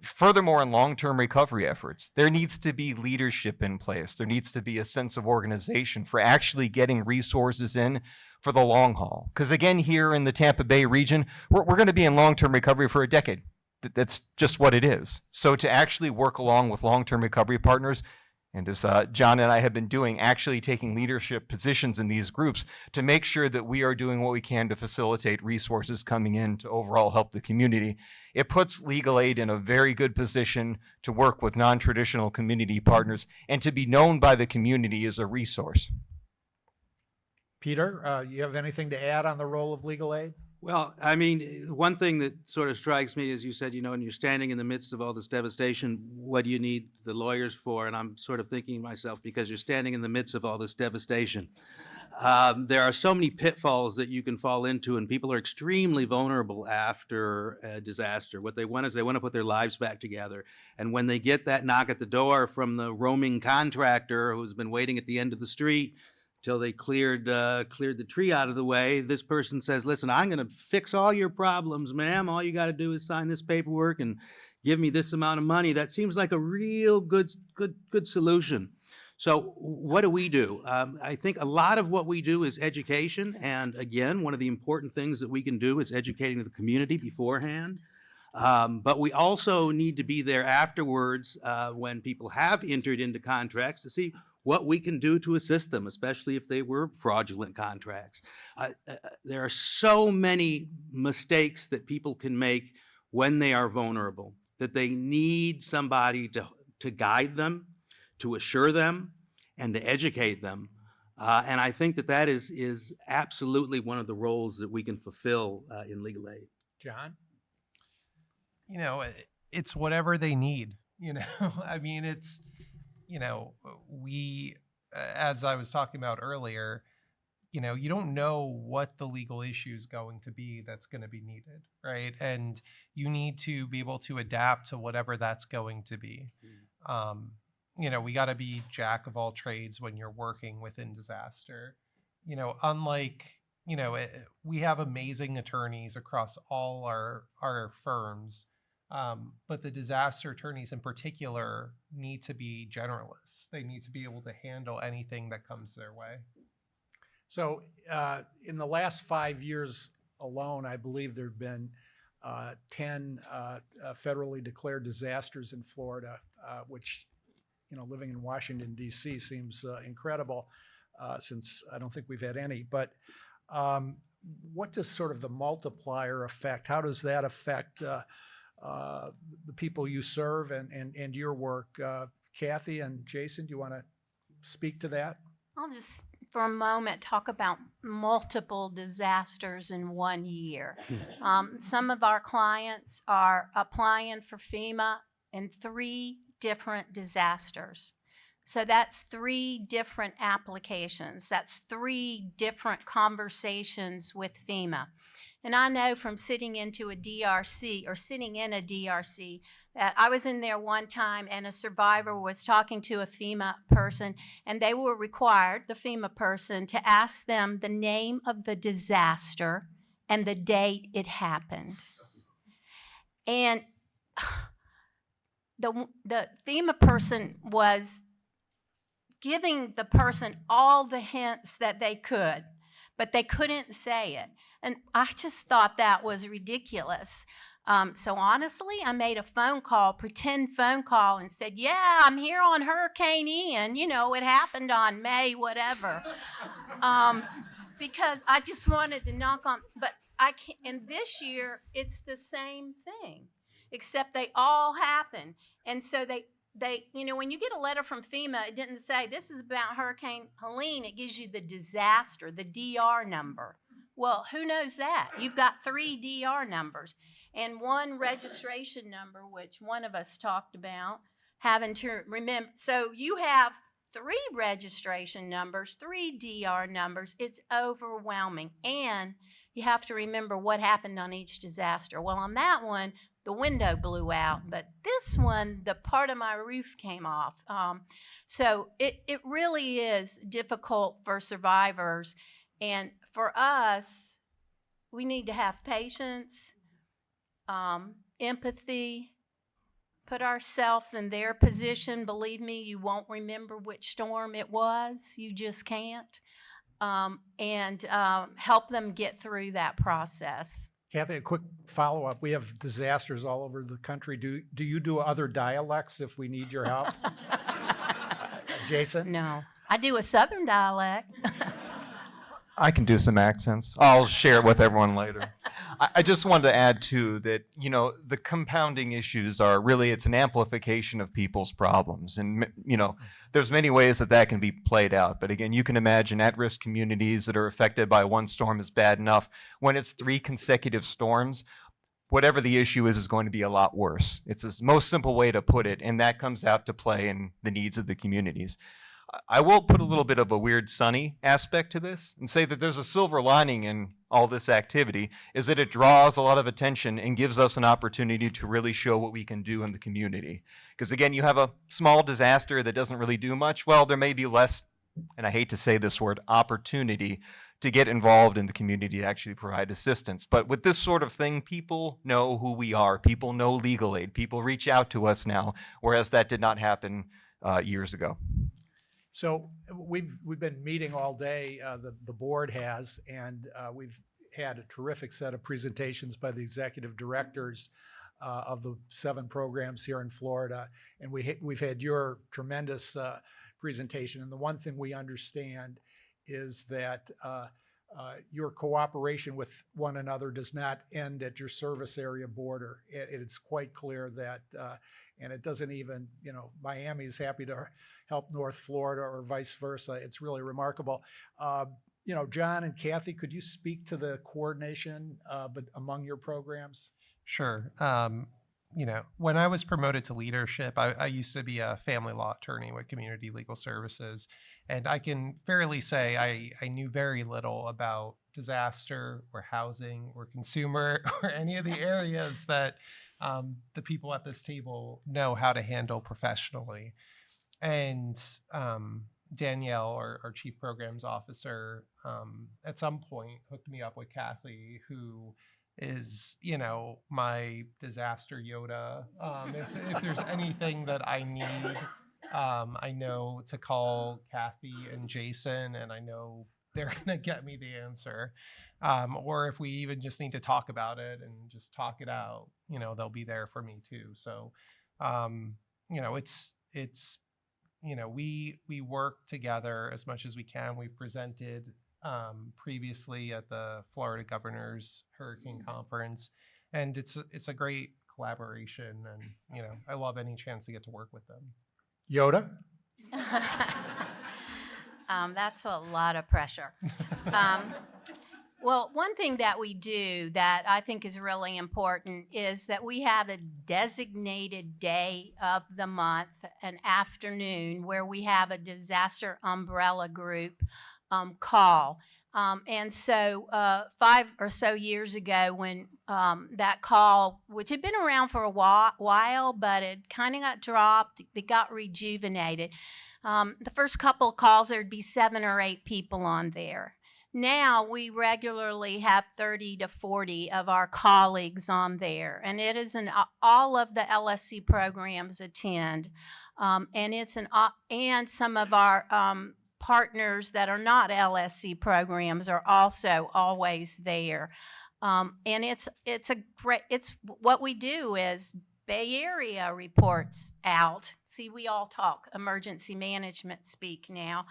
D: Furthermore, in long-term recovery efforts, there needs to be leadership in place. There needs to be a sense of organization for actually getting resources in for the long haul. Because again, here in the Tampa Bay region, we're going to be in long-term recovery for a decade. That's just what it is. So to actually work along with long-term recovery partners, and as John and I have been doing, actually taking leadership positions in these groups to make sure that we are doing what we can to facilitate resources coming in to overall help the community. It puts legal aid in a very good position to work with non-traditional community partners and to be known by the community as a resource.
J: Peter, you have anything to add on the role of legal aid?
G: Well, I mean, one thing that sort of strikes me is you said, when you're standing in the midst of all this devastation, what do you need the lawyers for? And I'm sort of thinking to myself, because you're standing in the midst of all this devastation. There are so many pitfalls that you can fall into, and people are extremely vulnerable after a disaster. What they want is they want to put their lives back together. And when they get that knock at the door from the roaming contractor who's been waiting at the end of the street till they cleared the tree out of the way, this person says, listen, I'm going to fix all your problems, ma'am. All you got to do is sign this paperwork and give me this amount of money. That seems like a real good solution. So what do we do? I think a lot of what we do is education. And again, one of the important things that we can do is educating the community beforehand. But we also need to be there afterwards when people have entered into contracts to see what we can do to assist them, especially if they were fraudulent contracts. There are so many mistakes that people can make when they are vulnerable, that they need somebody to guide them, to assure them, and to educate them. And I think that is absolutely one of the roles that we can fulfill in legal aid.
J: John?
E: It's whatever they need, I mean, it's, we, as I was talking about earlier, you don't know what the legal issue is going to be that's going to be needed, right? And you need to be able to adapt to whatever that's going to be. We got to be jack of all trades when you're working within disaster. Unlike, we have amazing attorneys across all our firms. But the disaster attorneys in particular need to be generalists. They need to be able to handle anything that comes their way.
J: So in the last 5 years alone, I believe there have been 10 federally declared disasters in Florida, which, living in Washington, D.C. seems incredible since I don't think we've had any. But what does sort of the multiplier effect, how does that affect the people you serve and your work? Kathy and Jason, do you want to speak to that?
H: I'll just for a moment talk about multiple disasters in 1 year. Some of our clients are applying for FEMA in 3 different disasters. So that's 3 different applications. That's 3 different conversations with FEMA. And I know from sitting in a DRC that I was in there one time and a survivor was talking to a FEMA person, and they were required, the FEMA person, to ask them the name of the disaster and the date it happened. And the FEMA person was giving the person all the hints that they could, but they couldn't say it. And I just thought that was ridiculous. So honestly, I made a pretend phone call, and said, yeah, I'm here on Hurricane Ian. You know, it happened on May, whatever. Because I just wanted to knock on, but I can't, and this year, it's the same thing, except they all happen. And so they, when you get a letter from FEMA, it didn't say, this is about Hurricane Helene. It gives you the disaster, the DR number. Well, who knows that? You've got 3 DR numbers and 1 registration number, which one of us talked about having to remember. So you have 3 registration numbers, 3 DR numbers. It's overwhelming. And you have to remember what happened on each disaster. Well, on that one, the window blew out, but this one, the part of my roof came off. So it really is difficult for survivors. And for us, we need to have patience, empathy, put ourselves in their position. Believe me, you won't remember which storm it was. You just can't. And help them get through that process.
J: Kathy, a quick follow-up. We have disasters all over the country. Do you do other dialects if we need your help? Jason?
H: No, I do a Southern dialect.
D: I can do some accents. I'll share it with everyone later. I just wanted to add, too, that, the compounding issues are really, it's an amplification of people's problems. And, there's many ways that can be played out. But again, you can imagine at-risk communities that are affected by one storm is bad enough. When it's 3 consecutive storms, whatever the issue is going to be a lot worse. It's the most simple way to put it, and that comes out to play in the needs of the communities. I will put a little bit of a weird sunny aspect to this and say that there's a silver lining in all this activity, is that it draws a lot of attention and gives us an opportunity to really show what we can do in the community. Because again, you have a small disaster that doesn't really do much. Well, there may be less, and I hate to say this word, opportunity to get involved in the community to actually provide assistance. But with this sort of thing, people know who we are. People know legal aid. People reach out to us now, whereas that did not happen years ago.
J: So we've been meeting all day, the board has, and we've had a terrific set of presentations by the executive directors of the 7 programs here in Florida. And we've had your tremendous presentation. And the one thing we understand is that your cooperation with one another does not end at your service area border. It's quite clear that, and it doesn't even, Miami's happy to help North Florida or vice versa. It's really remarkable. John and Kathy, could you speak to the coordination but among your programs?
E: Sure. When I was promoted to leadership, I used to be a family law attorney with Community Legal Services. And I can fairly say I knew very little about disaster or housing or consumer or any of the areas that the people at this table know how to handle professionally. And Danielle, our chief programs officer, at some point hooked me up with Kathy, who is, my disaster Yoda. If there's anything that I need, I know to call Kathy and Jason, and I know they're going to get me the answer. Or if we even just need to talk about it and just talk it out, they'll be there for me too. So, it's we work together as much as we can. We've presented previously at the Florida Governor's Hurricane Conference, and it's a great collaboration, and I love any chance to get to work with them.
J: Yoda?
H: That's a lot of pressure. Well, one thing that we do that I think is really important is that we have a designated day of the month, an afternoon, where we have a disaster umbrella group call. And so 5 or so years ago when that call, which had been around for a while, but it kind of got dropped, it got rejuvenated. The first couple of calls, there'd be 7 or 8 people on there. Now we regularly have 30 to 40 of our colleagues on there, and it is all of the LSC programs attend, and it's and some of our partners that are not LSC programs are also always there, and it's what we do is Bay Area reports out. See, we all talk emergency management speak now.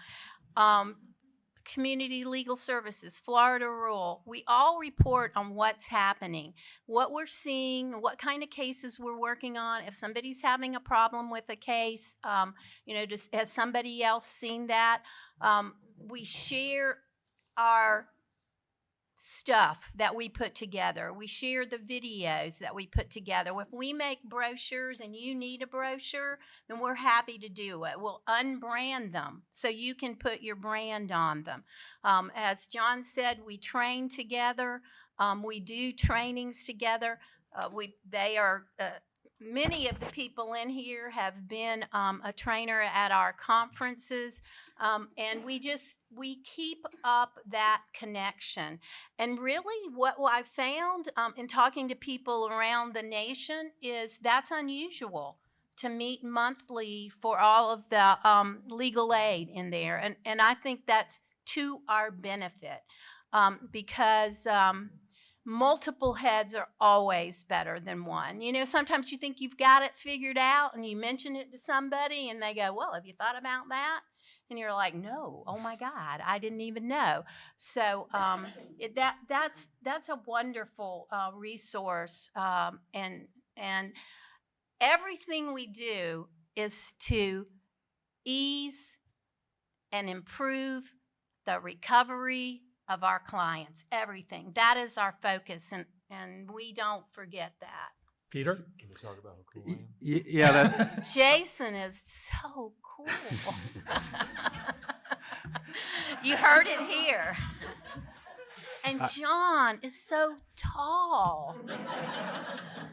H: Community Legal Services, Florida Rural, we all report on what's happening, what we're seeing, what kind of cases we're working on. If somebody's having a problem with a case, has somebody else seen that? We share our stuff that we put together. We share the videos that we put together. If we make brochures and you need a brochure, then we're happy to do it. We'll unbrand them so you can put your brand on them. As John said, we train together. We do trainings together. Many of the people in here have been a trainer at our conferences, and we keep up that connection. And really what I found in talking to people around the nation is that's unusual to meet monthly for all of the legal aid in there. And I think that's to our benefit because multiple heads are always better than one. You know, sometimes you think you've got it figured out and you mention it to somebody and they go, well, have you thought about that? And you're like, no, oh my God, I didn't even know. So that's a wonderful resource. And everything we do is to ease and improve the recovery of our clients, everything. That is our focus, and we don't forget that.
J: Peter?
K: Can you talk about how cool I am?
G: Yeah, that,
H: Jason is so cool. You heard it here. And John is so tall.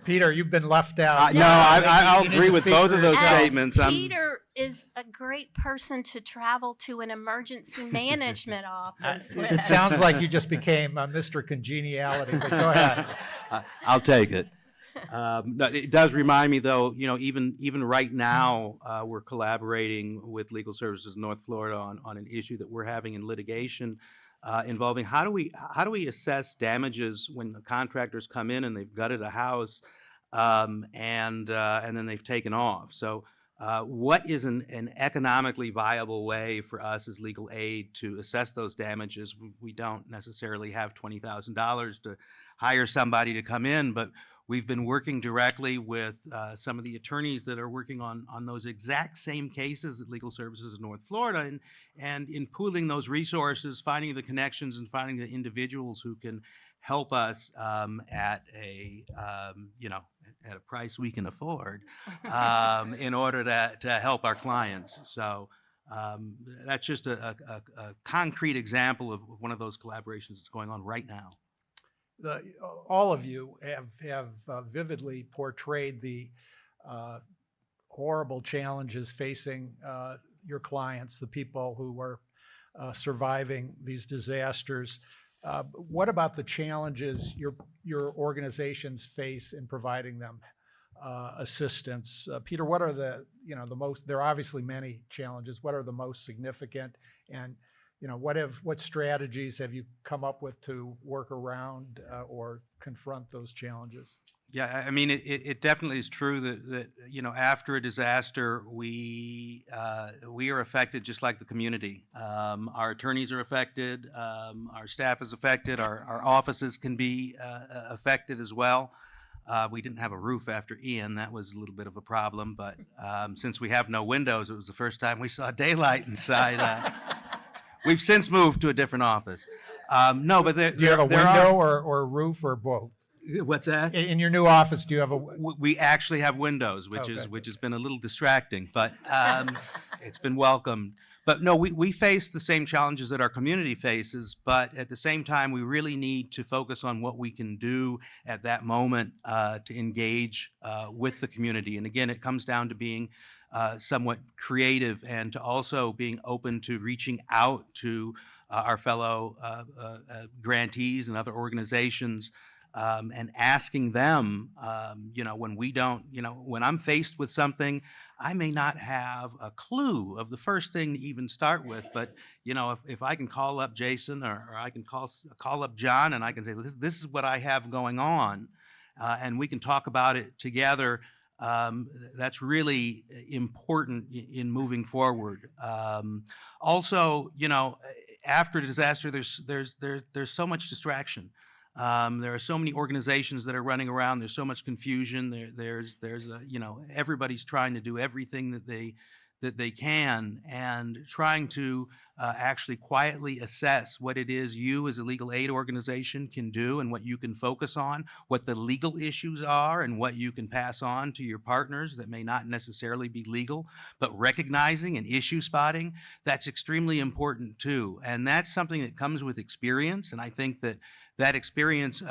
J: Peter, you've been left out.
G: no, I'll
J: You need
G: agree
J: to
G: with
J: speak
G: both
J: for
G: of those
J: yourself.
G: statements.
H: Peter is a great person to travel to an emergency management office with.
J: It sounds like you just became Mr. Congeniality, but go ahead.
G: I'll take it. No, it does remind me, though, you know, even right now, we're collaborating with Legal Services North Florida on an issue that we're having in litigation involving how do we assess damages when the contractors come in and they've gutted a house and then they've taken off. So what is an economically viable way for us as legal aid to assess those damages? We don't necessarily have $20,000 to hire somebody to come in, but we've been working directly with some of the attorneys that are working on those exact same cases at Legal Services in North Florida, and in pooling those resources, finding the connections and finding the individuals who can help us at a price we can afford in order to help our clients. So that's just a concrete example of one of those collaborations that's going on right now.
J: All of you have vividly portrayed the horrible challenges facing your clients, the people who are surviving these disasters. What about the challenges your organizations face in providing them assistance? Peter, what are the most? There are obviously many challenges. What are the most significant? And what strategies have you come up with to work around or confront those challenges?
G: Yeah, I mean, it definitely is true that after a disaster, we are affected just like the community. Our attorneys are affected, our staff is affected, our offices can be affected as well. We didn't have a roof after Ian. That was a little bit of a problem, but since we have no windows, it was the first time we saw daylight inside. We've since moved to a different office. No, but there,
J: Do you have a
G: there
J: window or a roof or both?
G: What's that?
J: In your new office, do you have a?
G: We actually have windows, which
J: Okay.
G: which has been a little distracting, but it's been welcomed. But no, we face the same challenges that our community faces, but at the same time, we really need to focus on what we can do at that moment to engage with the community. And again, it comes down to being somewhat creative and to also being open to reaching out to our fellow grantees and other organizations. And asking them, when we don't, when I'm faced with something, I may not have a clue of the first thing to even start with. But, if I can call up Jason or I can call up John and I can say, this is what I have going on, and we can talk about it together. That's really important in moving forward. Also, after disaster, there's so much distraction. There are so many organizations that are running around. There's so much confusion. There's everybody's trying to do everything that they can, and trying to actually quietly assess what it is you as a legal aid organization can do and what you can focus on, what the legal issues are and what you can pass on to your partners that may not necessarily be legal, but recognizing and issue spotting, that's extremely important too. And that's something that comes with experience. And I think that experience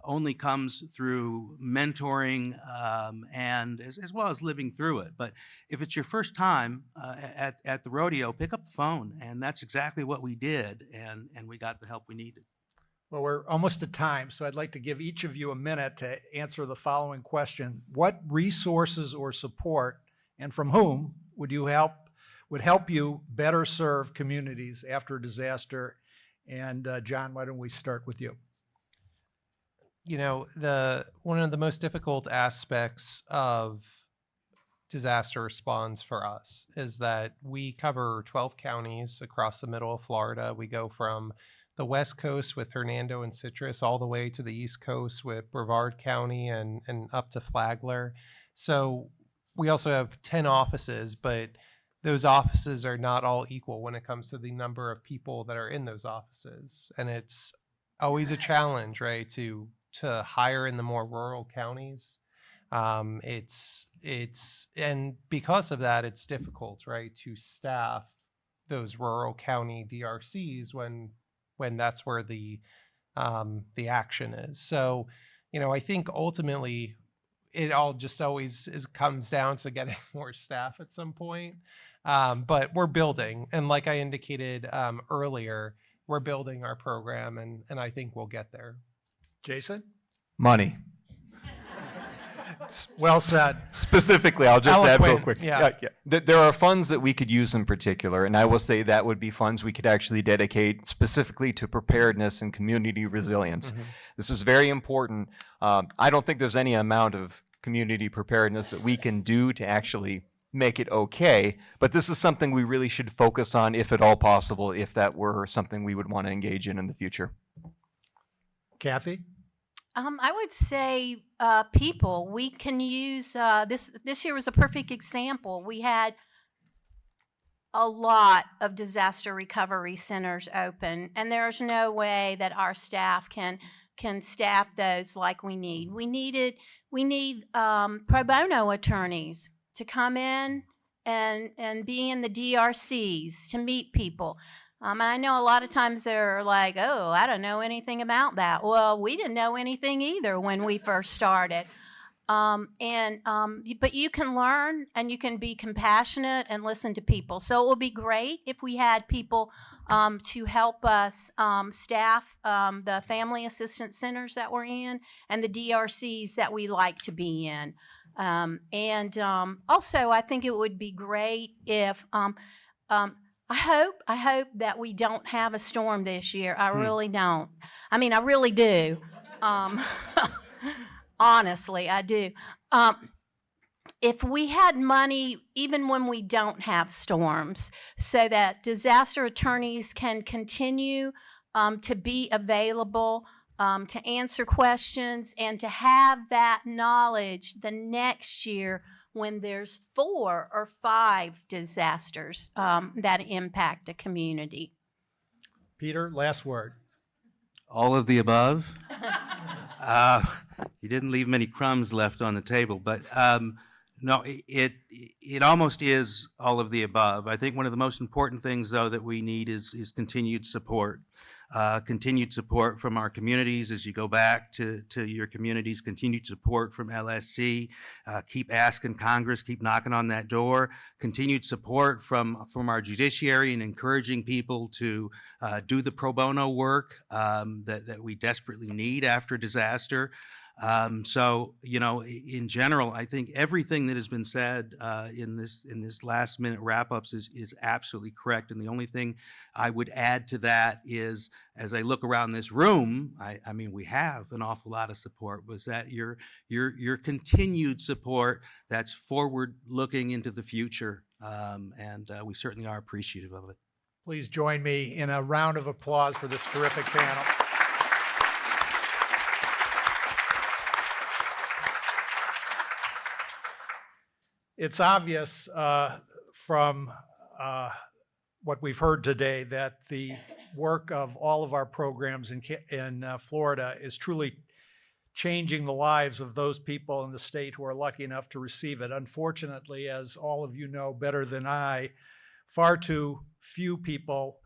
G: only comes through mentoring and as well as living through it. But if it's your first time at the rodeo, pick up the phone, and that's exactly what we did, and we got the help we needed.
J: Well, we're almost at time, so I'd like to give each of you a minute to answer the following question. What resources or support, and from whom, would help you better serve communities after a disaster? And John, why don't we start with you?
E: One of the most difficult aspects of disaster response for us is that we cover 12 counties across the middle of Florida. We go from the West Coast with Hernando and Citrus all the way to the East Coast with Brevard County and up to Flagler. So we also have 10 offices, but those offices are not all equal when it comes to the number of people that are in those offices. And it's always a challenge, right, to hire in the more rural counties. And because of that, it's difficult, right, to staff those rural county DRCs when that's where the action is. So, I think ultimately it all just always comes down to getting more staff at some point. But we're building, and like I indicated earlier, we're building our program, and I think we'll get there.
J: Jason?
D: Money.
J: Well said.
D: Specifically, I'll just add real
J: Eloquent,
D: quick.
J: yeah.
D: There are funds that we could use in particular, and I will say that would be funds we could actually dedicate specifically to preparedness and community resilience.
J: Mm-hmm.
D: This is very important. I don't think there's any amount of community preparedness that we can do to actually make it okay, but this is something we really should focus on, if at all possible, if that were something we would want to engage in the future.
J: Kathy?
H: I would say people. We can use this year was a perfect example. We had a lot of disaster recovery centers open, and there's no way that our staff can staff those like we need. We need pro bono attorneys to come in and be in the DRCs to meet people. And I know a lot of times they're like, oh, I don't know anything about that. Well, we didn't know anything either when we first started. But you can learn and you can be compassionate and listen to people. So it would be great if we had people to help us staff the family assistance centers that we're in and the DRCs that we like to be in. Also, I think it would be great if I hope that we don't have a storm this year. I really don't. I mean, I really do. Honestly, I do. If we had money, even when we don't have storms, so that disaster attorneys can continue to be available, to answer questions, and to have that knowledge the next year when there's 4 or 5 disasters that impact a community.
J: Peter, last word.
G: All of the above. You didn't leave many crumbs left on the table, but no, it almost is all of the above. I think one of the most important things, though, that we need is continued support. Continued support from our communities as you go back to your communities, continued support from LSC, keep asking Congress, keep knocking on that door, continued support from our judiciary and encouraging people to do the pro bono work that we desperately need after disaster. So, you know, in general, I think everything that has been said in this last minute wrap-ups is absolutely correct. And the only thing I would add to that is, as I look around this room, I mean, we have an awful lot of support. Was that your continued support that's forward-looking into the future, and we certainly are appreciative of it.
J: Please join me in a round of applause for this terrific panel. It's obvious from what we've heard today that the work of all of our programs in Florida is truly changing the lives of those people in the state who are lucky enough to receive it. Unfortunately, as all of you know better than I, far too few people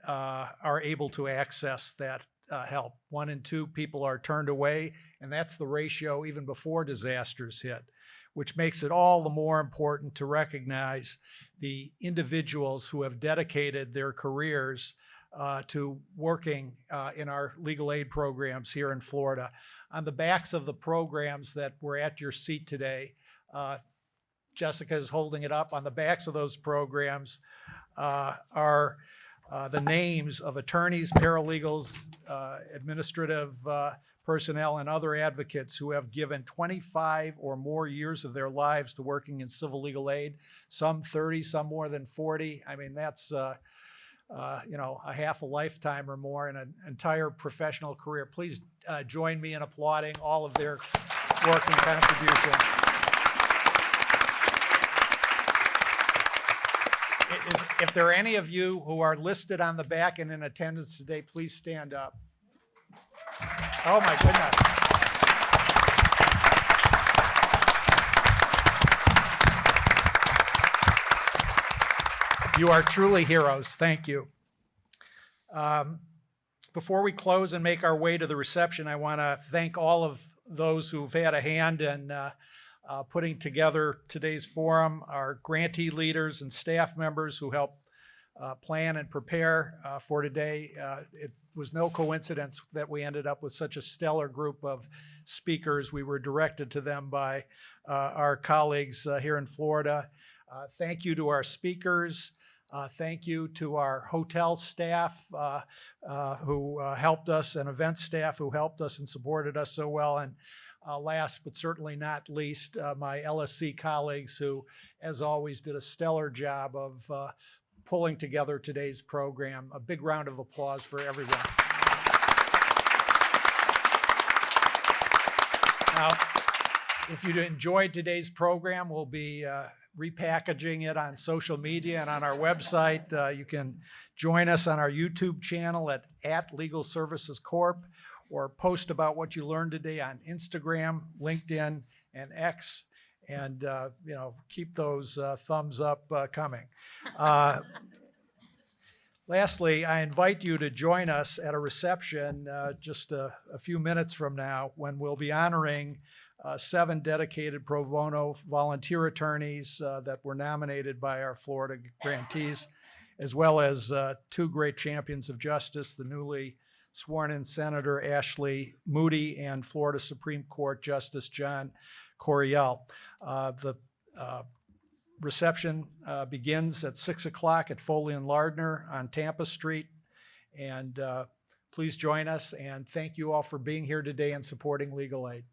J: are able to access that help. 1 in 2 people are turned away, and that's the ratio even before disasters hit, which makes it all the more important to recognize the individuals who have dedicated their careers to working in our legal aid programs here in Florida. On the backs of the programs that were at your seat today, Jessica is holding it up. On the backs of those programs are the names of attorneys, paralegals, administrative personnel, and other advocates who have given 25 or more years of their lives to working in civil legal aid, some 30, some more than 40. I mean, that's you know, a half a lifetime or more in an entire professional career. Please join me in applauding all of their work and contributions. If there are any of you who are listed on the back and in attendance today, please stand up. Oh my goodness. You are truly heroes. Thank you. Before we close and make our way to the reception, I want to thank all of those who've had a hand in putting together today's forum, our grantee leaders and staff members who helped plan and prepare for today. It was no coincidence that we ended up with such a stellar group of speakers. We were directed to them by our colleagues here in Florida. Thank you to our speakers. Thank you to our hotel staff who helped us, and event staff who helped us and supported us so well. And last but certainly not least, my LSC colleagues who, as always, did a stellar job of pulling together today's program. A big round of applause for everyone. Now, if you enjoyed today's program, we'll be repackaging it on social media and on our website. You can join us on our YouTube channel at Legal Services Corp, or post about what you learned today on Instagram, LinkedIn, and X. And you know, keep those thumbs up coming. Lastly, I invite you to join us at a reception just a few minutes from now, when we'll be honoring 7 dedicated pro bono volunteer attorneys that were nominated by our Florida grantees, as well as 2 great champions of justice, the newly sworn-in Senator Ashley Moody and Florida Supreme Court Justice John Coryell. The reception begins at 6 o'clock at Foley and Lardner on Tampa Street. And please join us, and thank you all for being here today and supporting Legal Aid.